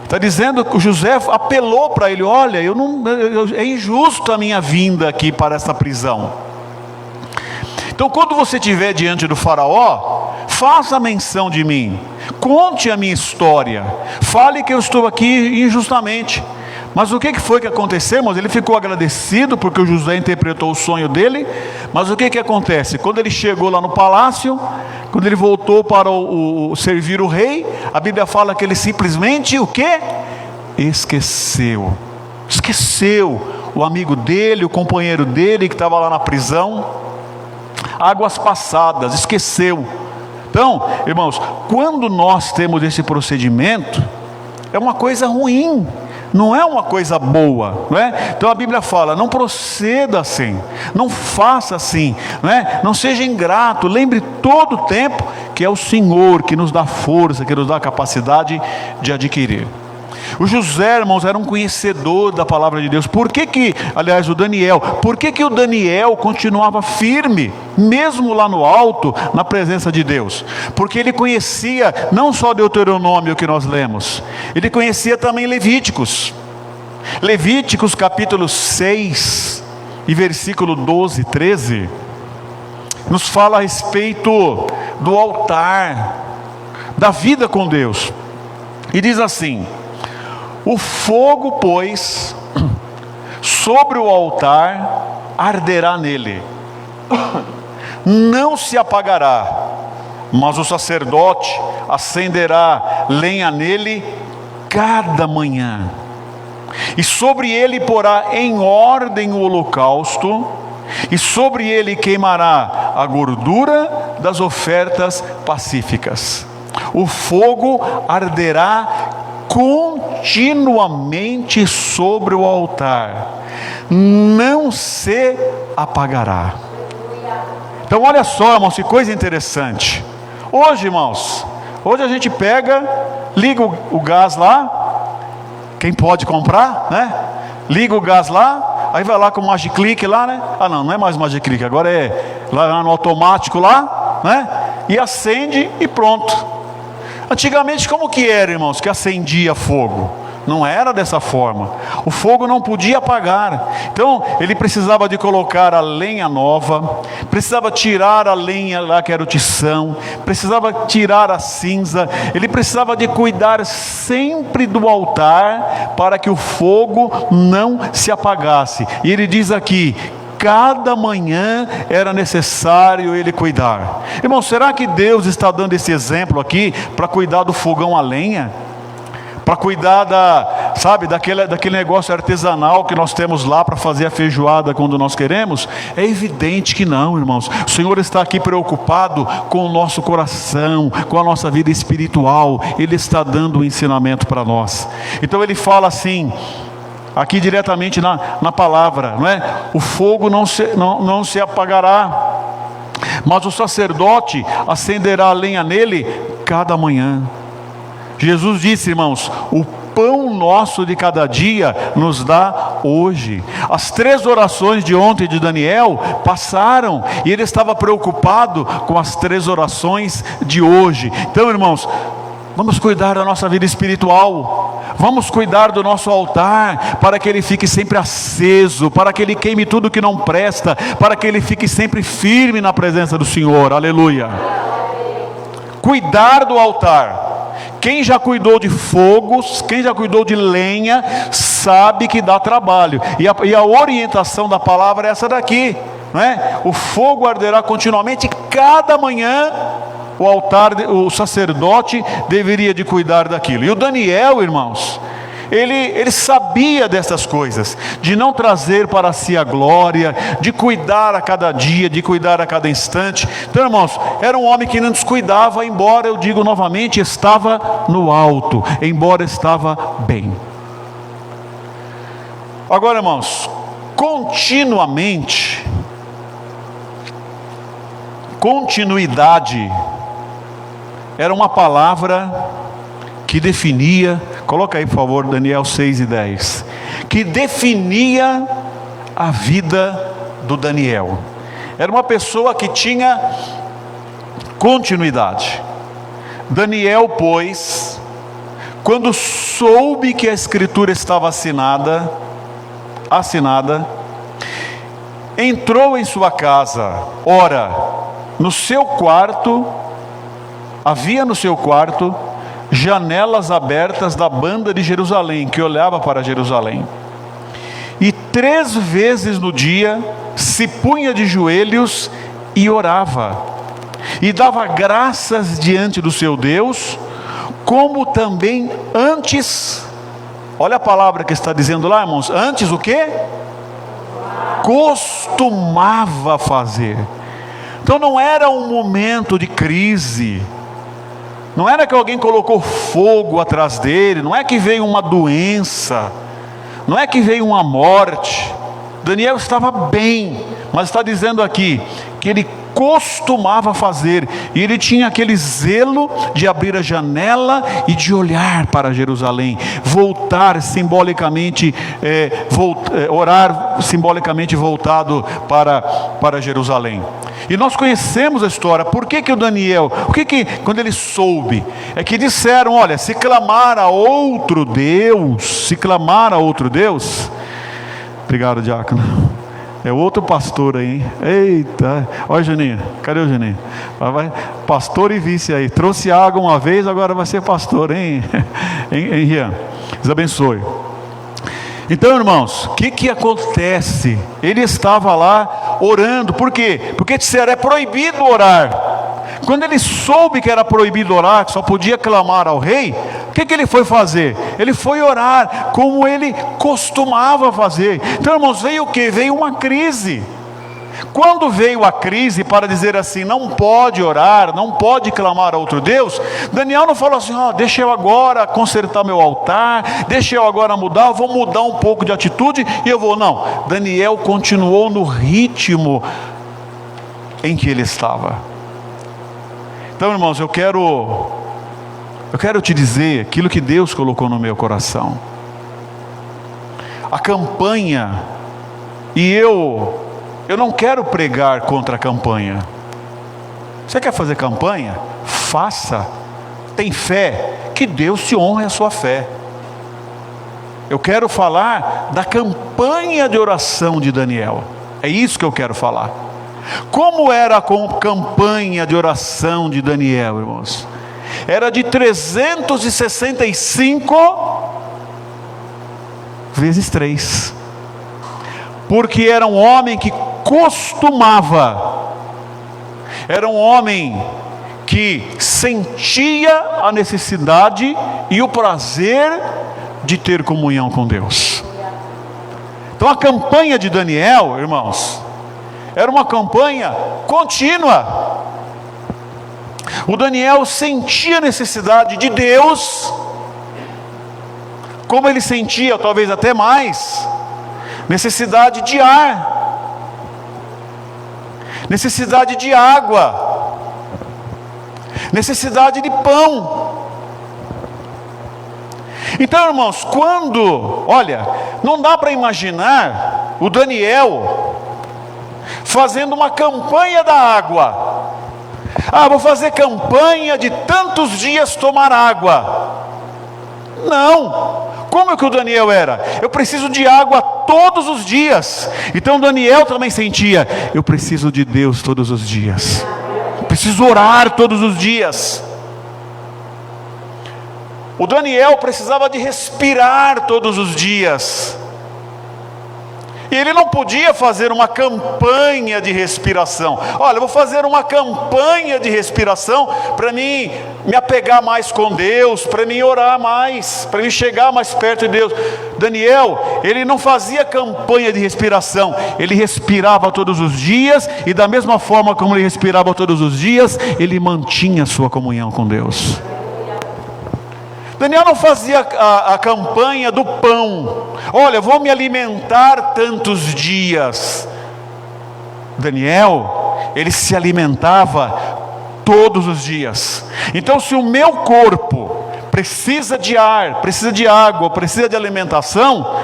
Está dizendo que o José apelou para ele: olha, é injusto a minha vinda aqui para essa prisão. Então, quando você estiver diante do faraó, faça menção de mim, conte a minha história, fale que eu estou aqui injustamente. Mas o que foi que aconteceu, irmãos? Ele ficou agradecido porque o José interpretou o sonho dele. Mas o que acontece? Quando ele chegou lá no palácio, quando ele voltou para servir o rei, a Bíblia fala que ele simplesmente o quê? Esqueceu o amigo dele, o companheiro dele que estava lá na prisão. Águas passadas, esqueceu. Então, irmãos, quando nós temos esse procedimento, é uma coisa ruim, não é uma coisa boa, não é? Então a Bíblia fala, não proceda assim, não faça assim, não é? Não seja ingrato, lembre todo o tempo que é o Senhor que nos dá força, que nos dá capacidade de adquirir. O José, irmãos, era um conhecedor da palavra de Deus. Por que o Daniel continuava firme, mesmo lá no alto, na presença de Deus? Porque ele conhecia não só Deuteronômio que nós lemos, ele conhecia também Levíticos. Levíticos capítulo 6 e versículo 12 e 13, nos fala a respeito do altar, da vida com Deus. E diz assim: o fogo, pois, sobre o altar arderá nele, não se apagará, mas o sacerdote acenderá lenha nele cada manhã, e sobre ele porá em ordem o holocausto, e sobre ele queimará a gordura das ofertas pacíficas. O fogo arderá continuamente sobre o altar, não se apagará. Então olha só, irmãos, que coisa interessante. Hoje, irmãos, a gente pega, liga o gás lá, quem pode comprar, né? Liga o gás lá, aí vai lá com o Magiclick lá, né? Ah não é mais Magiclick, agora é lá no automático lá, né? E acende e pronto. Antigamente como que era, irmãos, que acendia fogo? Não era dessa forma. O fogo não podia apagar. Então ele precisava de colocar a lenha nova, precisava tirar a lenha lá que era o tição, precisava tirar a cinza, ele precisava de cuidar sempre do altar para que o fogo não se apagasse. E ele diz aqui: cada manhã era necessário ele cuidar. Irmão, será que Deus está dando esse exemplo aqui para cuidar do fogão a lenha? Para cuidar daquele negócio artesanal que nós temos lá para fazer a feijoada quando nós queremos? É evidente que não, irmãos. O Senhor está aqui preocupado com o nosso coração, com a nossa vida espiritual. Ele está dando um ensinamento para nós. Então ele fala assim, aqui diretamente na palavra, não é? O fogo não se apagará, mas o sacerdote acenderá a lenha nele cada manhã. Jesus disse, irmãos, o pão nosso de cada dia nos dá hoje. As 3 orações de ontem de Daniel passaram, e ele estava preocupado com as 3 orações de hoje. Então, irmãos, vamos cuidar da nossa vida espiritual, vamos cuidar do nosso altar, para que ele fique sempre aceso, para que ele queime tudo que não presta, para que ele fique sempre firme na presença do Senhor. Aleluia. Cuidar do altar. Quem já cuidou de fogos, quem já cuidou de lenha, sabe que dá trabalho. E a orientação da palavra é essa daqui, não é? O fogo arderá continuamente cada manhã. O altar, o sacerdote deveria de cuidar daquilo. E o Daniel, irmãos, ele sabia dessas coisas, de não trazer para si a glória, de cuidar a cada dia, de cuidar a cada instante. Então, irmãos, era um homem que não descuidava, embora, eu digo novamente, estava no alto, embora estava bem. Agora, irmãos, continuidade era uma palavra que definia, coloca aí por favor Daniel 6 e 10, que definia a vida do Daniel. Era uma pessoa que tinha continuidade. Daniel, pois, quando soube que a escritura estava assinada, entrou em sua casa. Ora, no seu quarto, havia no seu quarto janelas abertas da banda de Jerusalém, que olhava para Jerusalém. E 3 vezes no dia se punha de joelhos e orava, e dava graças diante do seu Deus, como também antes, olha a palavra que está dizendo lá, irmãos, antes o quê? Costumava fazer. Então não era um momento de crise, não era que alguém colocou fogo atrás dele, não é que veio uma doença, não é que veio uma morte. Daniel estava bem, mas está dizendo aqui que ele costumava fazer, e ele tinha aquele zelo de abrir a janela e de olhar para Jerusalém, voltar simbolicamente, orar simbolicamente voltado para Jerusalém. E nós conhecemos a história. Por que o Daniel, quando ele soube, é que disseram, olha, se clamar a outro Deus, obrigado, diácono. É outro pastor aí, hein? Eita, olha, Juninho, cadê o Juninho? Pastor e vice aí, trouxe água uma vez, agora vai ser pastor, hein? Hein, Rian? Deus abençoe. Então, irmãos, o que acontece? Ele estava lá orando, por quê? Porque disseram, é proibido orar. Quando ele soube que era proibido orar, que só podia clamar ao rei, o que ele foi fazer? Ele foi orar, como ele costumava fazer. Então, irmãos, veio o que? Veio uma crise. Quando veio a crise para dizer assim, não pode orar, não pode clamar a outro Deus, Daniel não falou assim, deixa eu agora consertar meu altar, deixa eu agora mudar, eu vou mudar um pouco de atitude e eu vou. Não, Daniel continuou no ritmo em que ele estava. Então, irmãos, eu quero te dizer aquilo que Deus colocou no meu coração. A campanha, e eu não quero pregar contra a campanha. Você quer fazer campanha? Faça. Tem fé, que Deus te honre a sua fé. Eu quero falar da campanha de oração de Daniel. É isso que eu quero falar. Como era a campanha de oração de Daniel, irmãos? Era de 365 vezes 3. Porque era um homem que costumava, era um homem que sentia a necessidade e o prazer de ter comunhão com Deus. Então a campanha de Daniel, irmãos, era uma campanha contínua. O Daniel sentia a necessidade de Deus, como ele sentia, talvez até mais, necessidade de ar, necessidade de água, necessidade de pão. Então, irmãos, não dá para imaginar o Daniel fazendo uma campanha da água. Vou fazer campanha de tantos dias tomar água. Não. Como é que o Daniel era? Eu preciso de água todos os dias. Então Daniel também sentia, eu preciso de Deus todos os dias. Preciso orar todos os dias. O Daniel precisava de respirar todos os dias. E ele não podia fazer uma campanha de respiração. Olha, eu vou fazer uma campanha de respiração para mim me apegar mais com Deus, para mim orar mais, para mim chegar mais perto de Deus. Daniel, ele não fazia campanha de respiração, ele respirava todos os dias, e da mesma forma como ele respirava todos os dias, ele mantinha a sua comunhão com Deus. Daniel não fazia a campanha do pão. Olha, vou me alimentar tantos dias. Daniel, ele se alimentava todos os dias. Então, se o meu corpo precisa de ar, precisa de água, precisa de alimentação,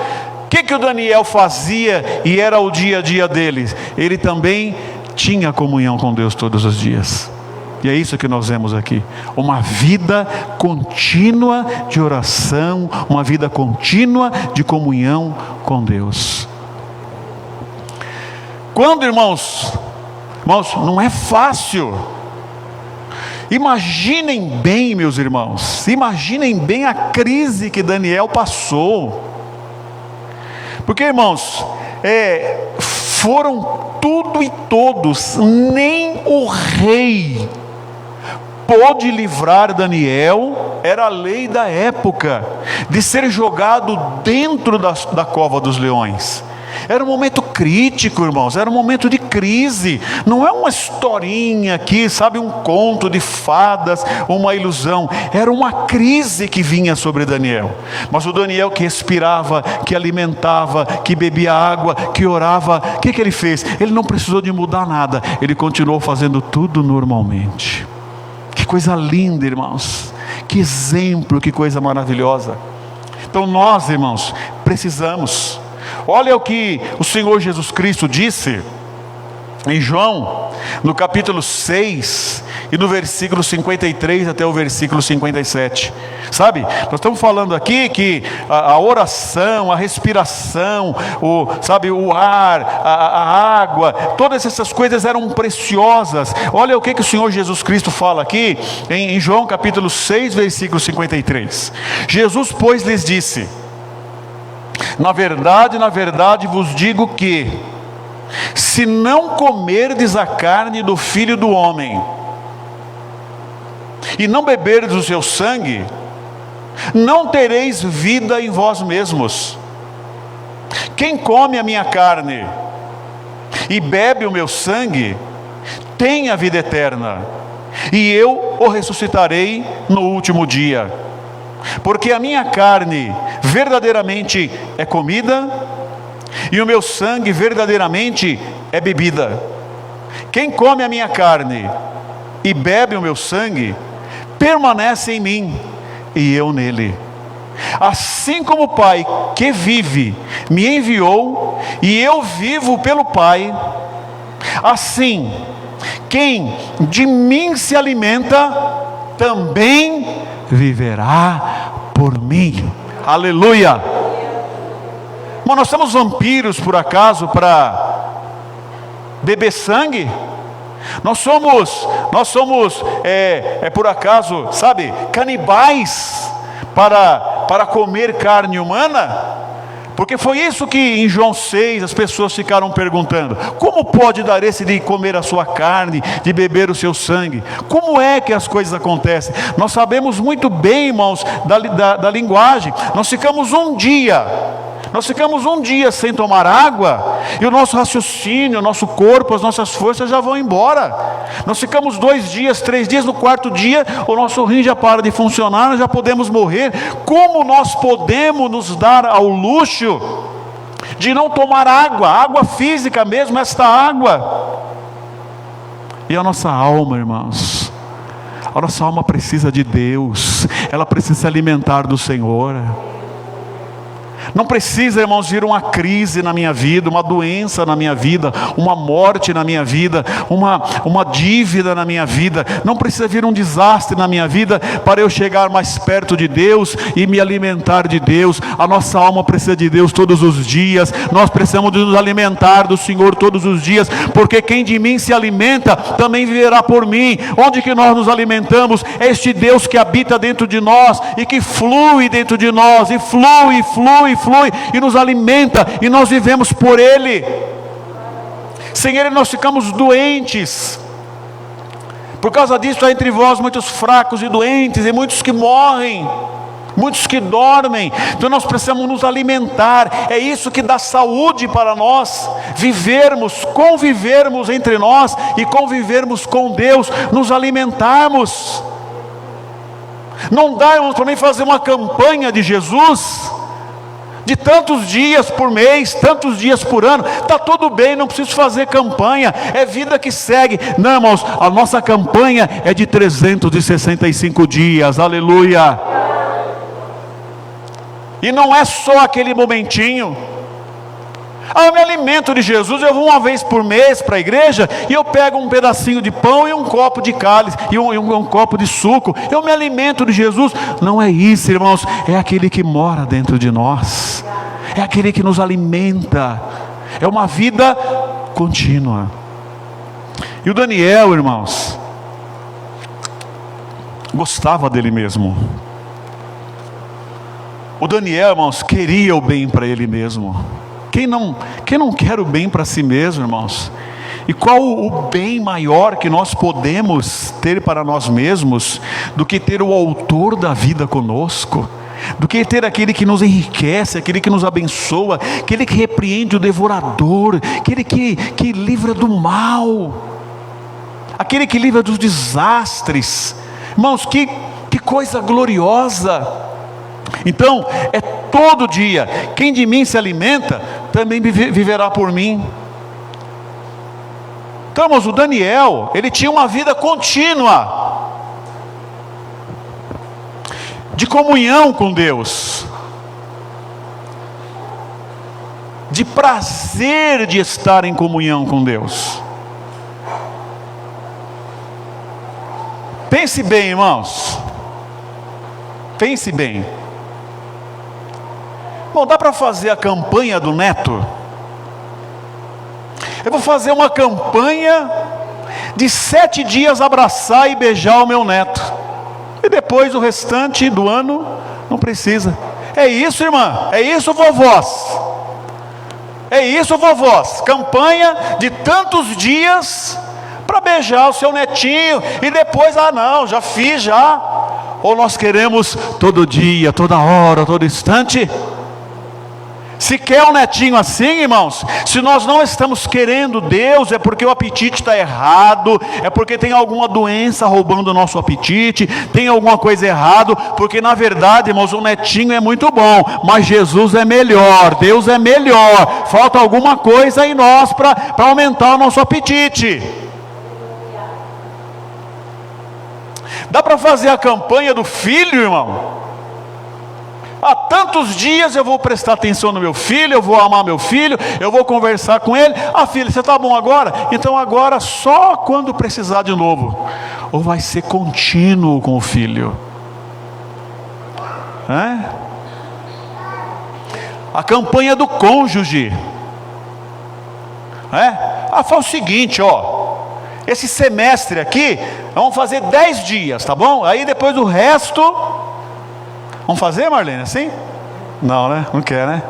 o que o Daniel fazia e era o dia a dia dele? Ele também tinha comunhão com Deus todos os dias. E é isso que nós vemos aqui, uma vida contínua de oração, uma vida contínua de comunhão com Deus. Quando, irmãos, não é fácil. Imaginem bem, meus irmãos, imaginem bem a crise que Daniel passou. Porque, irmãos, foram tudo e todos, nem o rei pôde livrar Daniel. Era a lei da época, de ser jogado dentro da cova dos leões. Era um momento crítico, irmãos, era um momento de crise. Não é uma historinha aqui, sabe, um conto de fadas, uma ilusão. Era uma crise que vinha sobre Daniel. Mas o Daniel que respirava, que alimentava, que bebia água, que orava, o que ele fez? Ele não precisou de mudar nada, ele continuou fazendo tudo normalmente. Que coisa linda, irmãos, que exemplo, que coisa maravilhosa. Então nós, irmãos, precisamos. Olha o que o Senhor Jesus Cristo disse em João, no capítulo 6, e no versículo 53 até o versículo 57. Sabe, nós estamos falando aqui que a oração, a respiração, o ar, a água, todas essas coisas eram preciosas. Olha o que o Senhor Jesus Cristo fala aqui em João capítulo 6, versículo 53. Jesus, pois, lhes disse: na verdade vos digo que, se não comerdes a carne do Filho do Homem, e não beberdes o seu sangue, não tereis vida em vós mesmos. Quem come a minha carne e bebe o meu sangue, tem a vida eterna, e eu o ressuscitarei no último dia. Porque a minha carne verdadeiramente é comida, e o meu sangue verdadeiramente é bebida. Quem come a minha carne e bebe o meu sangue, permanece em mim, e eu nele. Assim como o Pai que vive me enviou, e eu vivo pelo Pai, assim quem de mim se alimenta também viverá por mim. Aleluia. Mas nós somos vampiros por acaso para beber sangue? Nós somos por acaso, sabe, canibais para comer carne humana? Porque foi isso que em João 6 as pessoas ficaram perguntando: como pode dar esse de comer a sua carne, de beber o seu sangue? Como é que as coisas acontecem? Nós sabemos muito bem, irmãos, da linguagem. Nós ficamos um dia sem tomar água, e o nosso raciocínio, o nosso corpo, as nossas forças já vão embora. Nós ficamos 2 dias, 3 dias, no 4º dia o nosso rim já para de funcionar, nós já podemos morrer. Como nós podemos nos dar ao luxo de não tomar água física mesmo, esta água? E a nossa alma, irmãos, a nossa alma precisa de Deus, ela precisa se alimentar do Senhor. Não precisa, irmãos, vir uma crise na minha vida, uma doença na minha vida, uma morte na minha vida, uma dívida na minha vida. Não precisa vir um desastre na minha vida para eu chegar mais perto de Deus e me alimentar de Deus. A nossa alma precisa de Deus todos os dias. Nós precisamos de nos alimentar do Senhor todos os dias, porque quem de mim se alimenta também viverá por mim. Onde que nós nos alimentamos? É este Deus que habita dentro de nós e que flui dentro de nós, e flui, e nos alimenta, e nós vivemos por Ele. Sem Ele nós ficamos doentes. Por causa disso há entre vós muitos fracos e doentes, e muitos que morrem, muitos que dormem. Então nós precisamos nos alimentar. É isso que dá saúde para nós, convivermos entre nós e convivermos com Deus, nos alimentarmos. Não dá, irmãos, para mim fazer uma campanha de Jesus de tantos dias por mês, tantos dias por ano. Está tudo bem, não preciso fazer campanha, é vida que segue. Não, irmãos, a nossa campanha é de 365 dias, aleluia. E não é só aquele momentinho. Eu me alimento de Jesus, eu vou uma vez por mês para a igreja, e eu pego um pedacinho de pão e um copo de cálice, e um copo de suco. Eu me alimento de Jesus. Não é isso, irmãos, é aquele que mora dentro de nós, é aquele que nos alimenta. É uma vida contínua. E o Daniel, irmãos, gostava dele mesmo. O Daniel, irmãos, queria o bem para ele mesmo. Quem não quer o bem para si mesmo, irmãos? E qual o bem maior que nós podemos ter para nós mesmos do que ter o autor da vida conosco? Do que ter aquele que nos enriquece, aquele que nos abençoa, aquele que repreende o devorador, aquele que livra do mal, aquele que livra dos desastres. Irmãos, que coisa gloriosa! Então, é todo dia. Quem de mim se alimenta, também viverá por mim. Então, irmãos, o Daniel, ele tinha uma vida contínua de comunhão com Deus, de prazer de estar em comunhão com Deus. Pense bem, irmãos. Pense bem. Bom, dá para fazer a campanha do neto? Eu vou fazer uma campanha de 7 dias abraçar e beijar o meu neto. E depois o restante do ano não precisa. É isso, irmã? É isso, vovós? É isso, vovós? Campanha de tantos dias para beijar o seu netinho e depois, não, já fiz já. Ou nós queremos todo dia, toda hora, todo instante? Se quer um netinho assim, irmãos, se nós não estamos querendo Deus, é porque o apetite está errado, é porque tem alguma doença roubando o nosso apetite, tem alguma coisa errada, porque na verdade, irmãos, o netinho é muito bom, mas Jesus é melhor, Deus é melhor, falta alguma coisa em nós para aumentar o nosso apetite. Dá para fazer a campanha do filho, irmão? Há tantos dias eu vou prestar atenção no meu filho, eu vou amar meu filho, eu vou conversar com ele. Filho, você está bom agora? Então agora só quando precisar de novo. Ou vai ser contínuo com o filho? A campanha do cônjuge. Faz o seguinte, esse semestre aqui, vamos fazer 10 dias, tá bom? Aí depois o resto... Vamos fazer, Marlene, assim? Não, né? Não quer, né?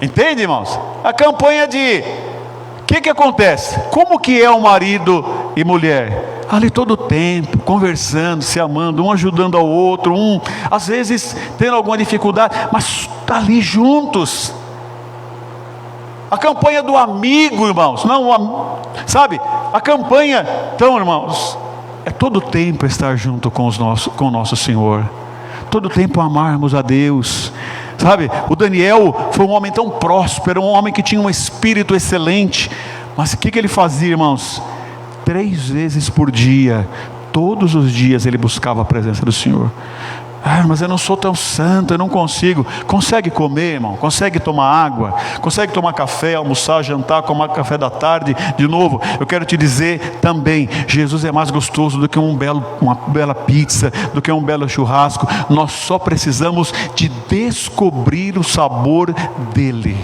Entende, irmãos? A campanha de... O que acontece? Como que é o marido e mulher? Ali todo o tempo, conversando, se amando, um ajudando ao outro, às vezes tendo alguma dificuldade, mas ali juntos. A campanha do amigo, irmãos, sabe? A campanha, então, irmãos, é todo tempo estar junto com o nosso Senhor, todo tempo amarmos a Deus, sabe? O Daniel foi um homem tão próspero, um homem que tinha um espírito excelente, mas o que ele fazia, irmãos? 3 vezes por dia, todos os dias ele buscava a presença do Senhor. Mas eu não sou tão santo, eu não consigo. Consegue comer, irmão? Consegue tomar água? Consegue tomar café, almoçar, jantar, tomar café da tarde? De novo, eu quero te dizer também, Jesus é mais gostoso do que uma bela pizza, do que um belo churrasco. Nós só precisamos de descobrir o sabor dele,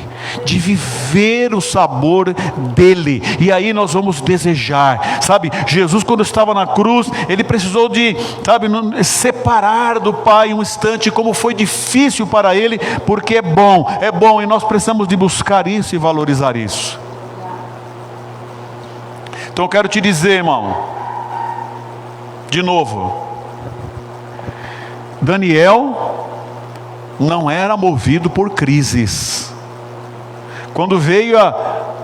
de viver o sabor dele, e aí nós vamos desejar, sabe? Jesus, quando estava na cruz, ele precisou de, sabe, separar do Pai um instante, como foi difícil para ele, porque é bom, e nós precisamos de buscar isso e valorizar isso. Então eu quero te dizer, irmão, de novo, Daniel não era movido por crises. Quando veio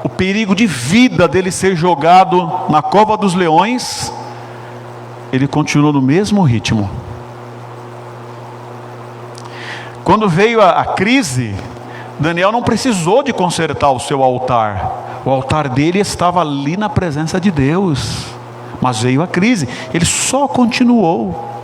o perigo de vida dele ser jogado na cova dos leões, ele continuou no mesmo ritmo. Quando veio a crise, Daniel não precisou de consertar o seu altar. O altar dele estava ali na presença de Deus. Mas veio a crise, ele só continuou.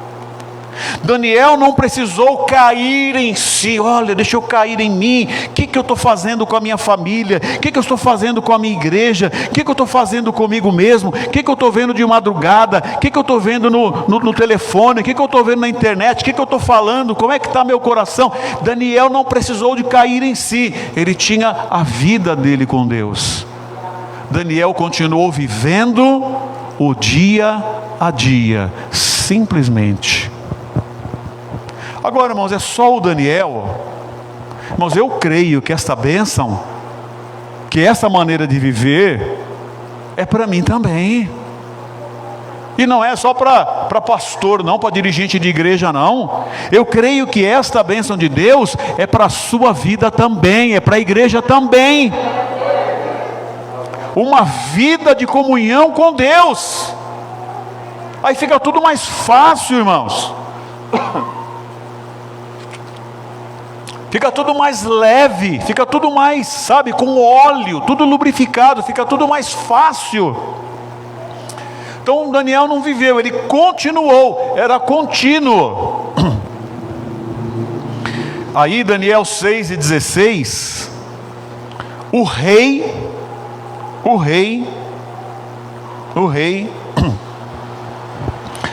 Daniel não precisou cair em si. Olha, deixa eu cair em mim. O que eu estou fazendo com a minha família? O que eu estou fazendo com a minha igreja? O que eu estou fazendo comigo mesmo? O que eu estou vendo de madrugada? O que eu estou vendo no telefone? O que eu estou vendo na internet? O que eu estou falando? Como é que está meu coração? Daniel não precisou de cair em si. Ele tinha a vida dele com Deus. Daniel continuou vivendo o dia a dia, simplesmente. Agora, irmãos, é só o Daniel? Irmãos, eu creio que esta bênção, que essa maneira de viver, é para mim também. E não é só para pastor, não, para dirigente de igreja, não. Eu creio que esta bênção de Deus é para a sua vida também, é para a igreja também. Uma vida de comunhão com Deus. Aí fica tudo mais fácil, irmãos. Fica tudo mais leve, fica tudo mais, sabe, com óleo, tudo lubrificado, fica tudo mais fácil. Então Daniel não viveu, ele continuou, era contínuo. Aí Daniel 6:16, o rei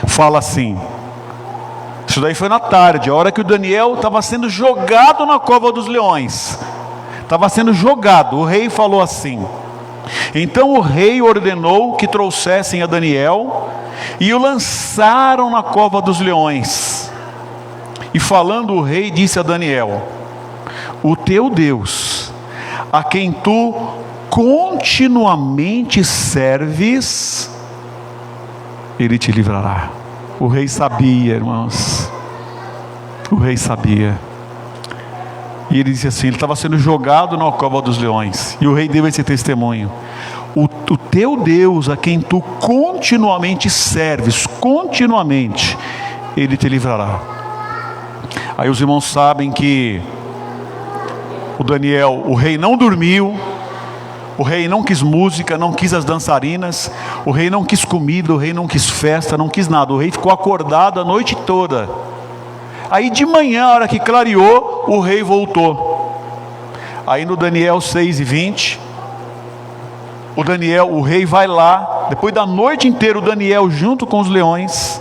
fala assim. Isso daí foi na tarde, a hora que o Daniel estava sendo jogado na cova dos leões. Estava sendo jogado, o rei falou assim. Então o rei ordenou que trouxessem a Daniel e o lançaram na cova dos leões. E falando o rei disse a Daniel: o teu Deus, a quem tu continuamente serves, ele te livrará. O rei sabia, irmãos. O rei sabia. E ele disse assim, ele estava sendo jogado na cova dos leões. E o rei deu esse testemunho. O teu Deus, a quem tu continuamente serves, continuamente, ele te livrará. Aí os irmãos sabem que o Daniel, o rei não dormiu. O rei não quis música, não quis as dançarinas, o rei não quis comida, o rei não quis festa, não quis nada. O rei ficou acordado a noite toda. Aí de manhã, a hora que clareou, o rei voltou. Aí no Daniel 6:20, o rei vai lá, depois da noite inteira, o Daniel junto com os leões,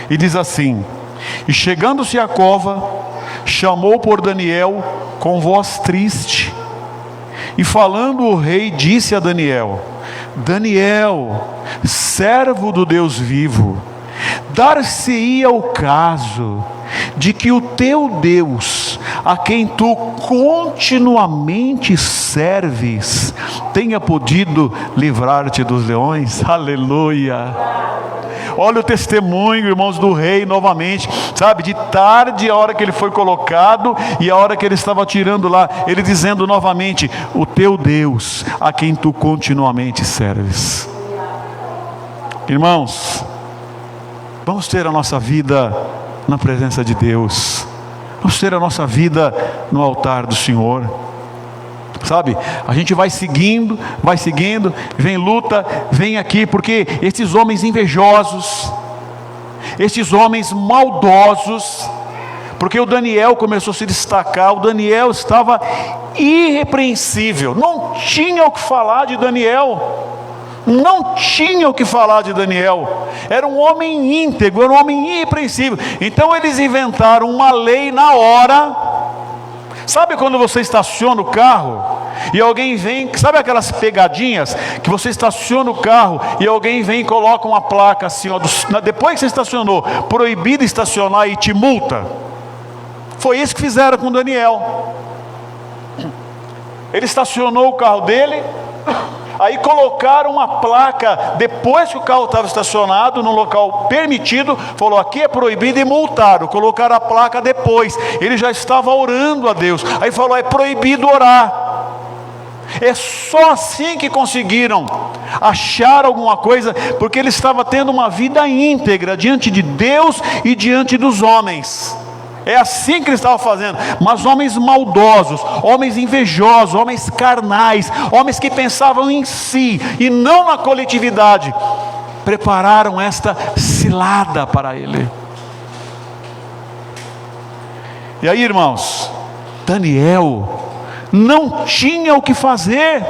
e diz assim: e chegando-se à cova, chamou por Daniel com voz triste. E falando o rei, disse a Daniel: Daniel, servo do Deus vivo, dar-se-ia o caso de que o teu Deus, a quem tu continuamente serves, tenha podido livrar-te dos leões? Aleluia! Olha o testemunho, irmãos, do rei novamente, sabe, de tarde, a hora que ele foi colocado, e a hora que ele estava tirando lá, ele dizendo novamente: o teu Deus, a quem tu continuamente serves. Irmãos, vamos ter a nossa vida na presença de Deus, vamos ter a nossa vida no altar do Senhor. Sabe, a gente vai seguindo, vem luta, vem aqui, porque esses homens invejosos, esses homens maldosos, porque o Daniel começou a se destacar, o Daniel estava irrepreensível, não tinha o que falar de Daniel, era um homem íntegro, era um homem irrepreensível. Então eles inventaram uma lei na hora. Sabe quando você estaciona o carro e alguém vem, sabe aquelas pegadinhas que você estaciona o carro e alguém vem e coloca uma placa assim, ó, depois que você estacionou, proibido estacionar, e te multa? Foi isso que fizeram com Daniel. Ele estacionou o carro dele, aí colocaram uma placa, depois que o carro estava estacionado no local permitido, falou: aqui é proibido, e multaram, colocaram a placa depois. Ele já estava orando a Deus, aí falou: é proibido orar. É só assim que conseguiram achar alguma coisa, porque ele estava tendo uma vida íntegra diante de Deus e diante dos homens. É assim que ele estava fazendo. Mas homens maldosos, homens invejosos, homens carnais, homens que pensavam em si e não na coletividade, prepararam esta cilada para ele. E aí, irmãos, Daniel não tinha o que fazer.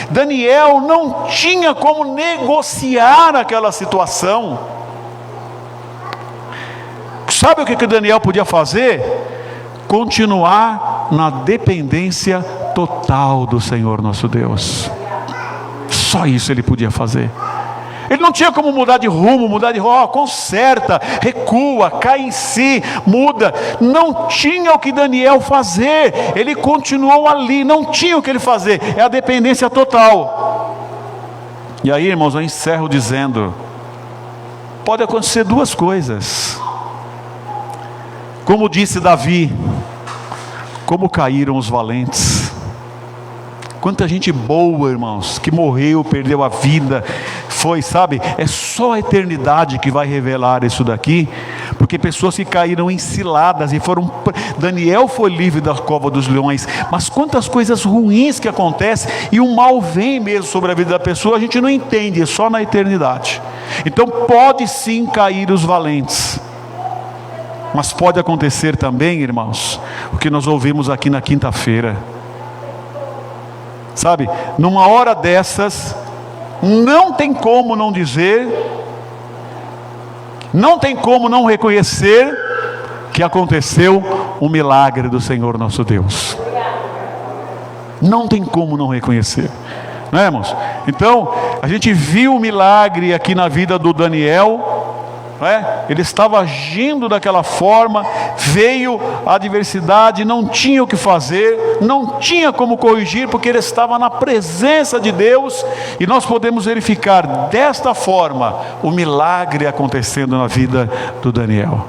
Daniel não tinha como negociar aquela situação. Sabe o que Daniel podia fazer? Continuar na dependência total do Senhor nosso Deus. Só isso ele podia fazer. Ele não tinha como mudar de rumo, conserta, recua, cai em si, muda. Não tinha o que Daniel fazer. Ele continuou ali, não tinha o que ele fazer. É a dependência total. E aí, irmãos, eu encerro dizendo: pode acontecer duas coisas. Como disse Davi, como caíram os valentes. Quanta gente boa, irmãos, que morreu, perdeu a vida, é só a eternidade que vai revelar isso daqui, porque pessoas que caíram em ciladas e Daniel foi livre da cova dos leões, mas quantas coisas ruins que acontecem, e o mal vem mesmo sobre a vida da pessoa, a gente não entende, é só na eternidade. Então pode sim cair os valentes, mas pode acontecer também, irmãos, o que nós ouvimos aqui na quinta-feira. Numa hora dessas, não tem como não dizer, não tem como não reconhecer que aconteceu um milagre do Senhor nosso Deus. Não tem como não reconhecer, não é, irmãos? Então, a gente viu o milagre aqui na vida do Daniel. Ele estava agindo daquela forma, veio a adversidade, não tinha o que fazer, não tinha como corrigir, porque ele estava na presença de Deus, e nós podemos verificar desta forma o milagre acontecendo na vida do Daniel.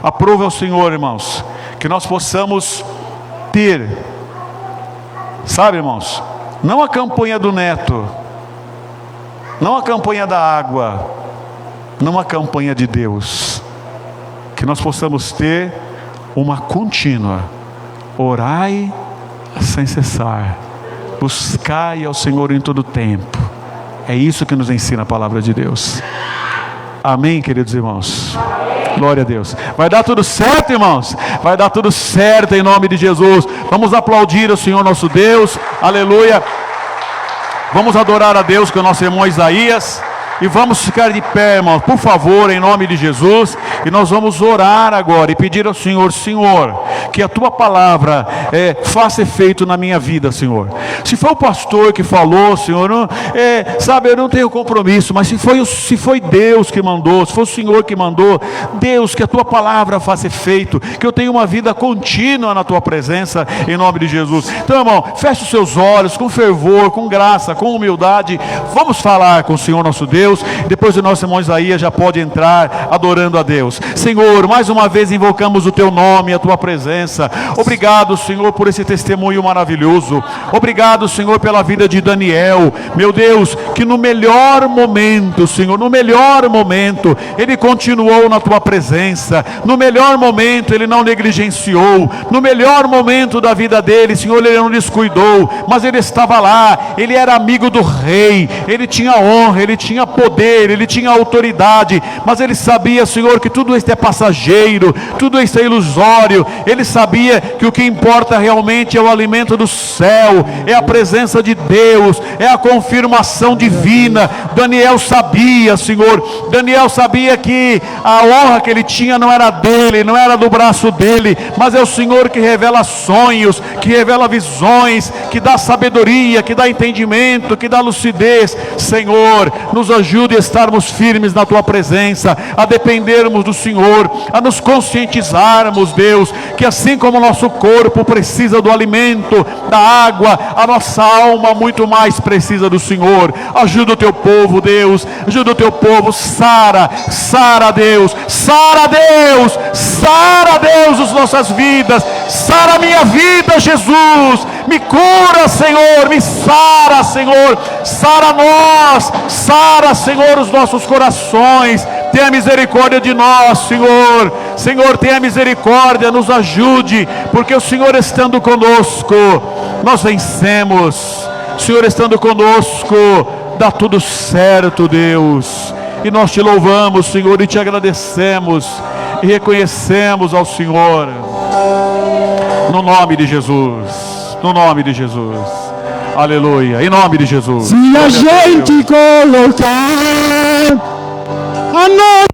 Aprove ao Senhor, irmãos, que nós possamos ter, irmãos, não a campanha do neto, não a campanha da água, não a campanha de Deus, que nós possamos ter uma contínua: orai sem cessar, buscai ao Senhor em todo tempo. É isso que nos ensina a palavra de Deus. Amém, queridos irmãos? Glória a Deus. Vai dar tudo certo, irmãos? Vai dar tudo certo em nome de Jesus. Vamos aplaudir o Senhor nosso Deus. Aleluia. Vamos adorar a Deus com o nosso irmão Isaías. E vamos ficar de pé, irmãos, por favor, em nome de Jesus. E nós vamos orar agora e pedir ao Senhor: Senhor, que a Tua palavra faça efeito na minha vida, Senhor. Se foi o pastor que falou, Senhor, eu não tenho compromisso, mas se foi Deus que mandou, se foi o Senhor que mandou, Deus, que a Tua palavra faça efeito, que eu tenha uma vida contínua na Tua presença, em nome de Jesus. Então, irmão, feche os seus olhos com fervor, com graça, com humildade. Vamos falar com o Senhor nosso Deus. Depois o nosso irmão Isaías já pode entrar adorando a Deus. Senhor, mais uma vez invocamos o Teu nome e a Tua presença. Obrigado, Senhor, por esse testemunho maravilhoso. Obrigado, Senhor, pela vida de Daniel. Meu Deus, que no melhor momento, Senhor, no melhor momento, ele continuou na Tua presença. No melhor momento ele não negligenciou. No melhor momento da vida dele, Senhor, ele não descuidou, mas ele estava lá. Ele era amigo do rei, ele tinha honra, ele tinha poder, ele tinha autoridade, mas ele sabia, Senhor, que tudo isso é passageiro, tudo isso é ilusório. Ele sabia que o que importa realmente é o alimento do céu, é a presença de Deus, é a confirmação divina. Daniel sabia, Senhor, Daniel sabia que a honra que ele tinha não era dele, não era do braço dele, mas é o Senhor que revela sonhos, que revela visões, que dá sabedoria, que dá entendimento, que dá lucidez. Senhor, nos ajude a estarmos firmes na Tua presença, a dependermos do Senhor, a nos conscientizarmos, Deus, que assim como o nosso corpo precisa do alimento, da água, a nossa alma muito mais precisa do Senhor. Ajuda o Teu povo, Deus, ajuda o Teu povo. Sara, Deus, Sara, Deus, Sara, Deus, as nossas vidas, sara a minha vida, Jesus, me cura, Senhor, me sara, Senhor, sara nós, sara, Senhor, os nossos corações. Tenha misericórdia de nós, Senhor. Senhor, tenha misericórdia, nos ajude, porque o Senhor estando conosco, nós vencemos. O Senhor estando conosco, dá tudo certo, Deus. E nós Te louvamos, Senhor, e Te agradecemos. e reconhecemos ao Senhor. No nome de Jesus. No nome de Jesus. Aleluia. Em nome de Jesus. Se a gente colocar a nossa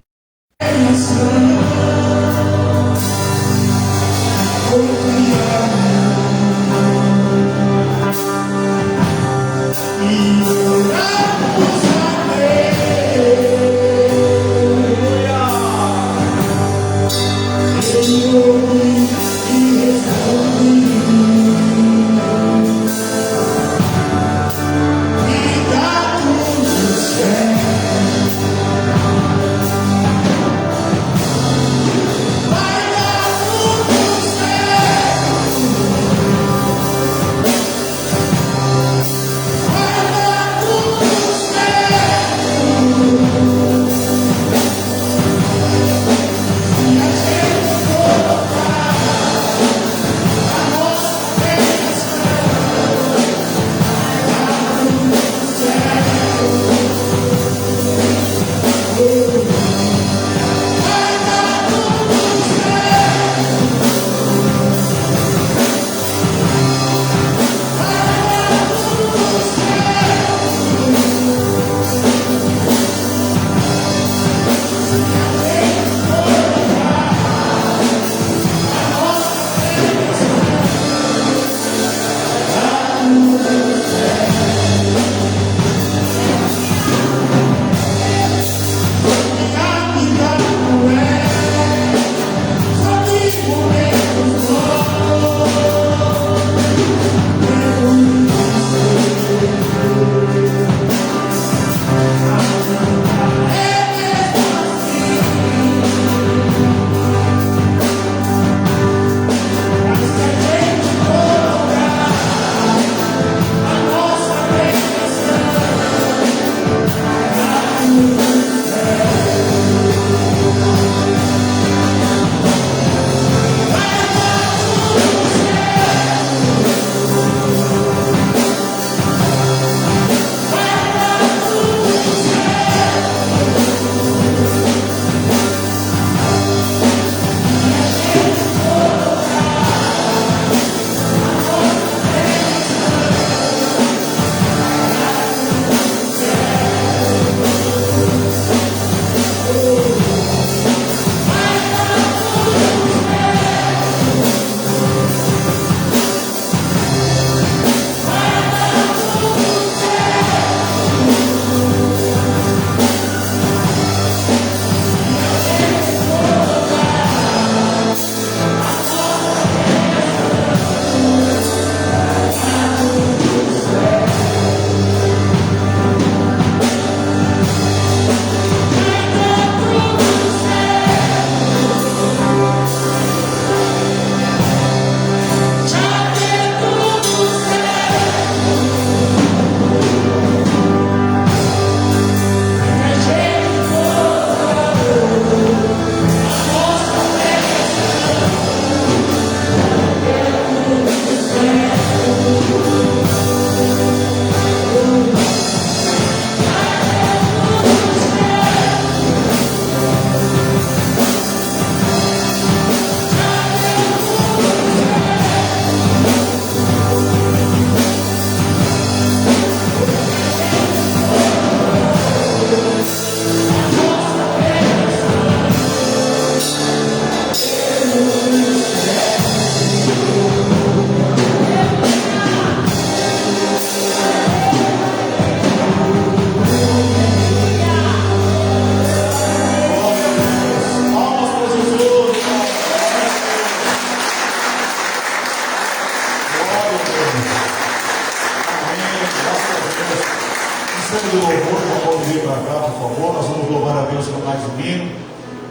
Ministério do Louvor, pode vir para cá, por favor. Nós vamos louvar a Deus com mais um hino.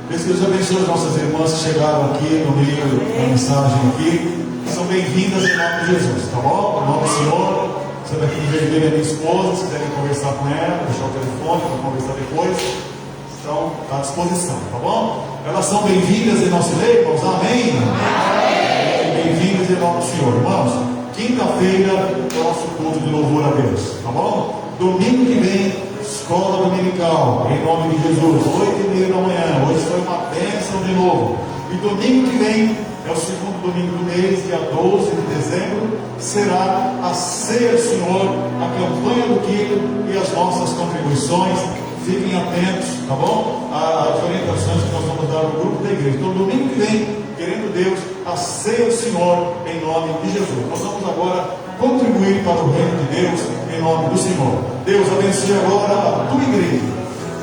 Que Deus abençoe as nossas irmãs que chegaram aqui no meio da mensagem aqui. São bem-vindas em nome de Jesus, tá bom? Em nome do Senhor. Você vai ver a minha esposa, se quiserem conversar com ela, deixar o telefone para conversar depois. Estão à disposição, tá bom? Elas são bem-vindas em nosso meio, irmãos. Amém? Bem-vindas em nome do Senhor, irmãos. Quinta-feira, nosso culto de louvor a Deus, tá bom? Domingo que vem, escola dominical, em nome de Jesus, 8h30 da manhã. Hoje foi uma bênção de novo. E domingo que vem, é o segundo domingo do mês, dia 12 de dezembro, será a ceia do Senhor, a campanha do quilo e as nossas contribuições. Fiquem atentos, tá bom? As orientações que nós vamos dar no grupo da igreja. Então, domingo que vem, querendo Deus, a ceia do Senhor, em nome de Jesus. Nós vamos agora contribuir para o reino de Deus, em nome do Senhor. Deus abençoe agora a tua igreja.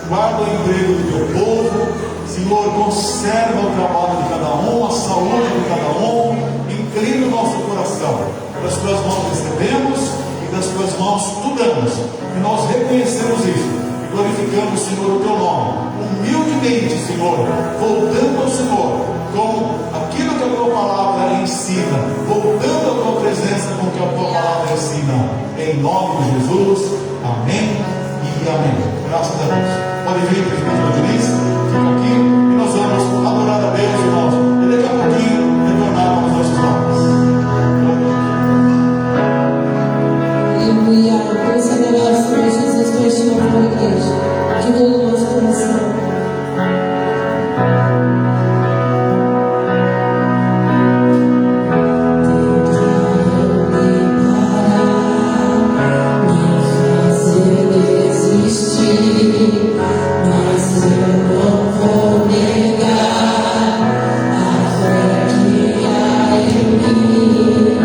Guarda o emprego do teu povo. Senhor, conserva o trabalho de cada um, a saúde de cada um. Inclina o nosso coração. Das tuas mãos recebemos e das tuas mãos tu damos. E nós reconhecemos isso e glorificamos, Senhor, o teu nome. Humildemente, Senhor, voltando ao Senhor, com aquilo que a tua palavra ensina, voltando à tua presença com o que a tua palavra ensina. Em nome de Jesus. Amém e amém. Graças a Deus. Pode vir, presbítero Diniz, fica aqui e nós vamos adorar a Deus, irmãos. E daqui a pouquinho retornar aos nossos lares. Aleluia. Vamos adorar o Senhor Jesus com este nome da igreja. De todo o nosso coração. Mas eu não vou negar a fé que há em mim.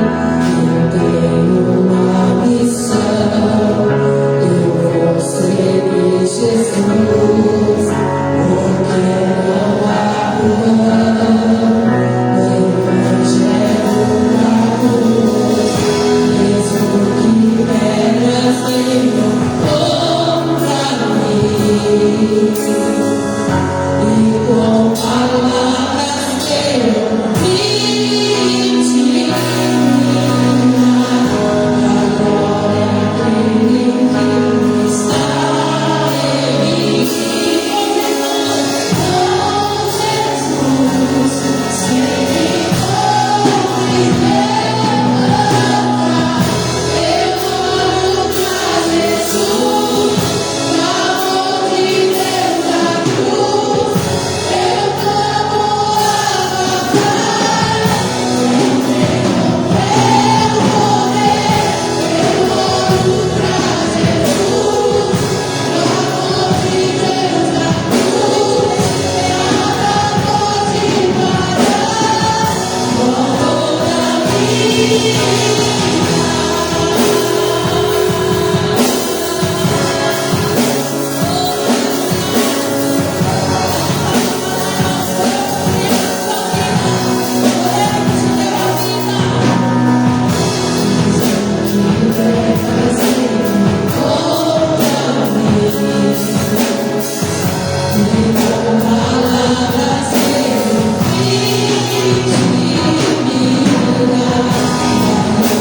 Eu tenho uma missão, eu vou seguir Jesus, porque não abro mão do evangelho da cruz, mesmo que pedras venham contra mim. E com palavras eu mentir, a glória que me está em mim. Com Jesus, sempre vou viver. Eu oro pra Jesus, no amor de Deus na cruz. Eu clamo a Pai, em teu poder. Eu oro pra Jesus, no amor de Deus na cruz. Nada pode parar o amor da vida. Palavras eu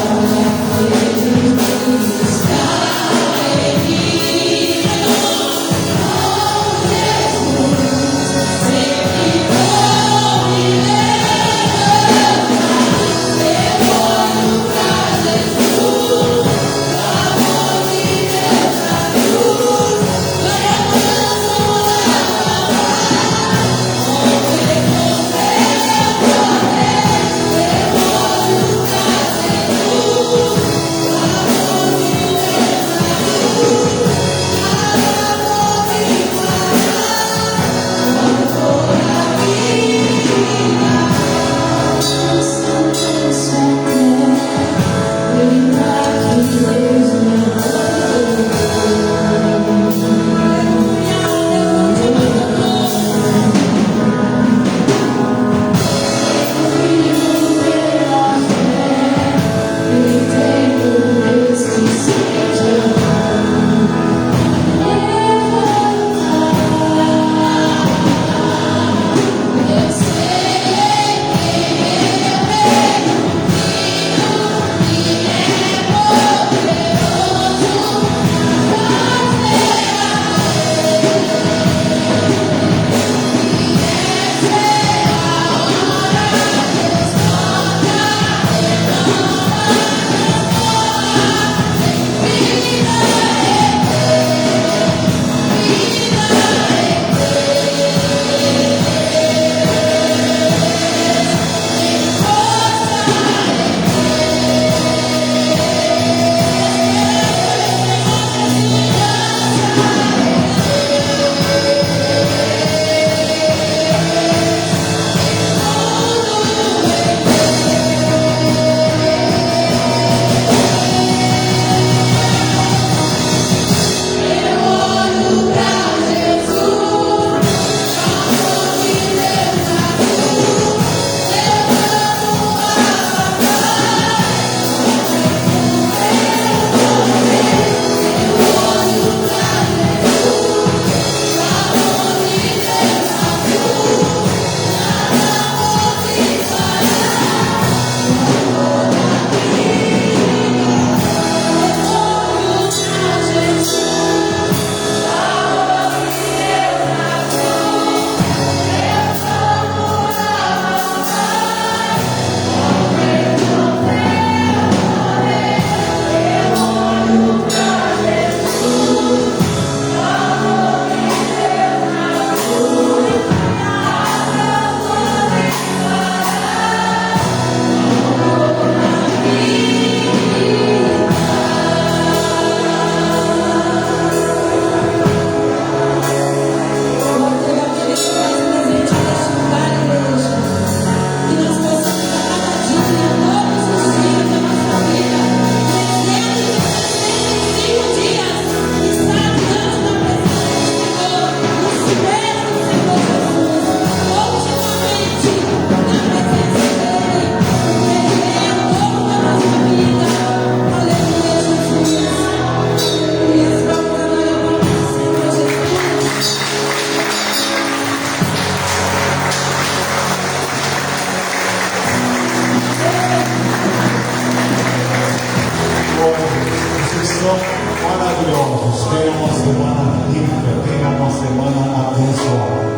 rica. Tenha uma semana abençoada.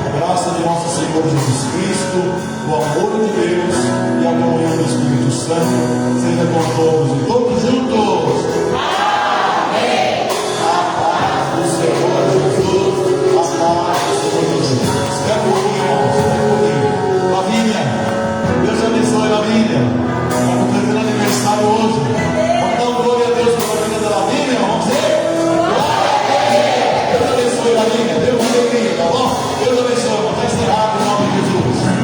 A graça de nosso Senhor Jesus Cristo, o amor de Deus e a comunhão do Espírito Santo seja com todos e todos juntos.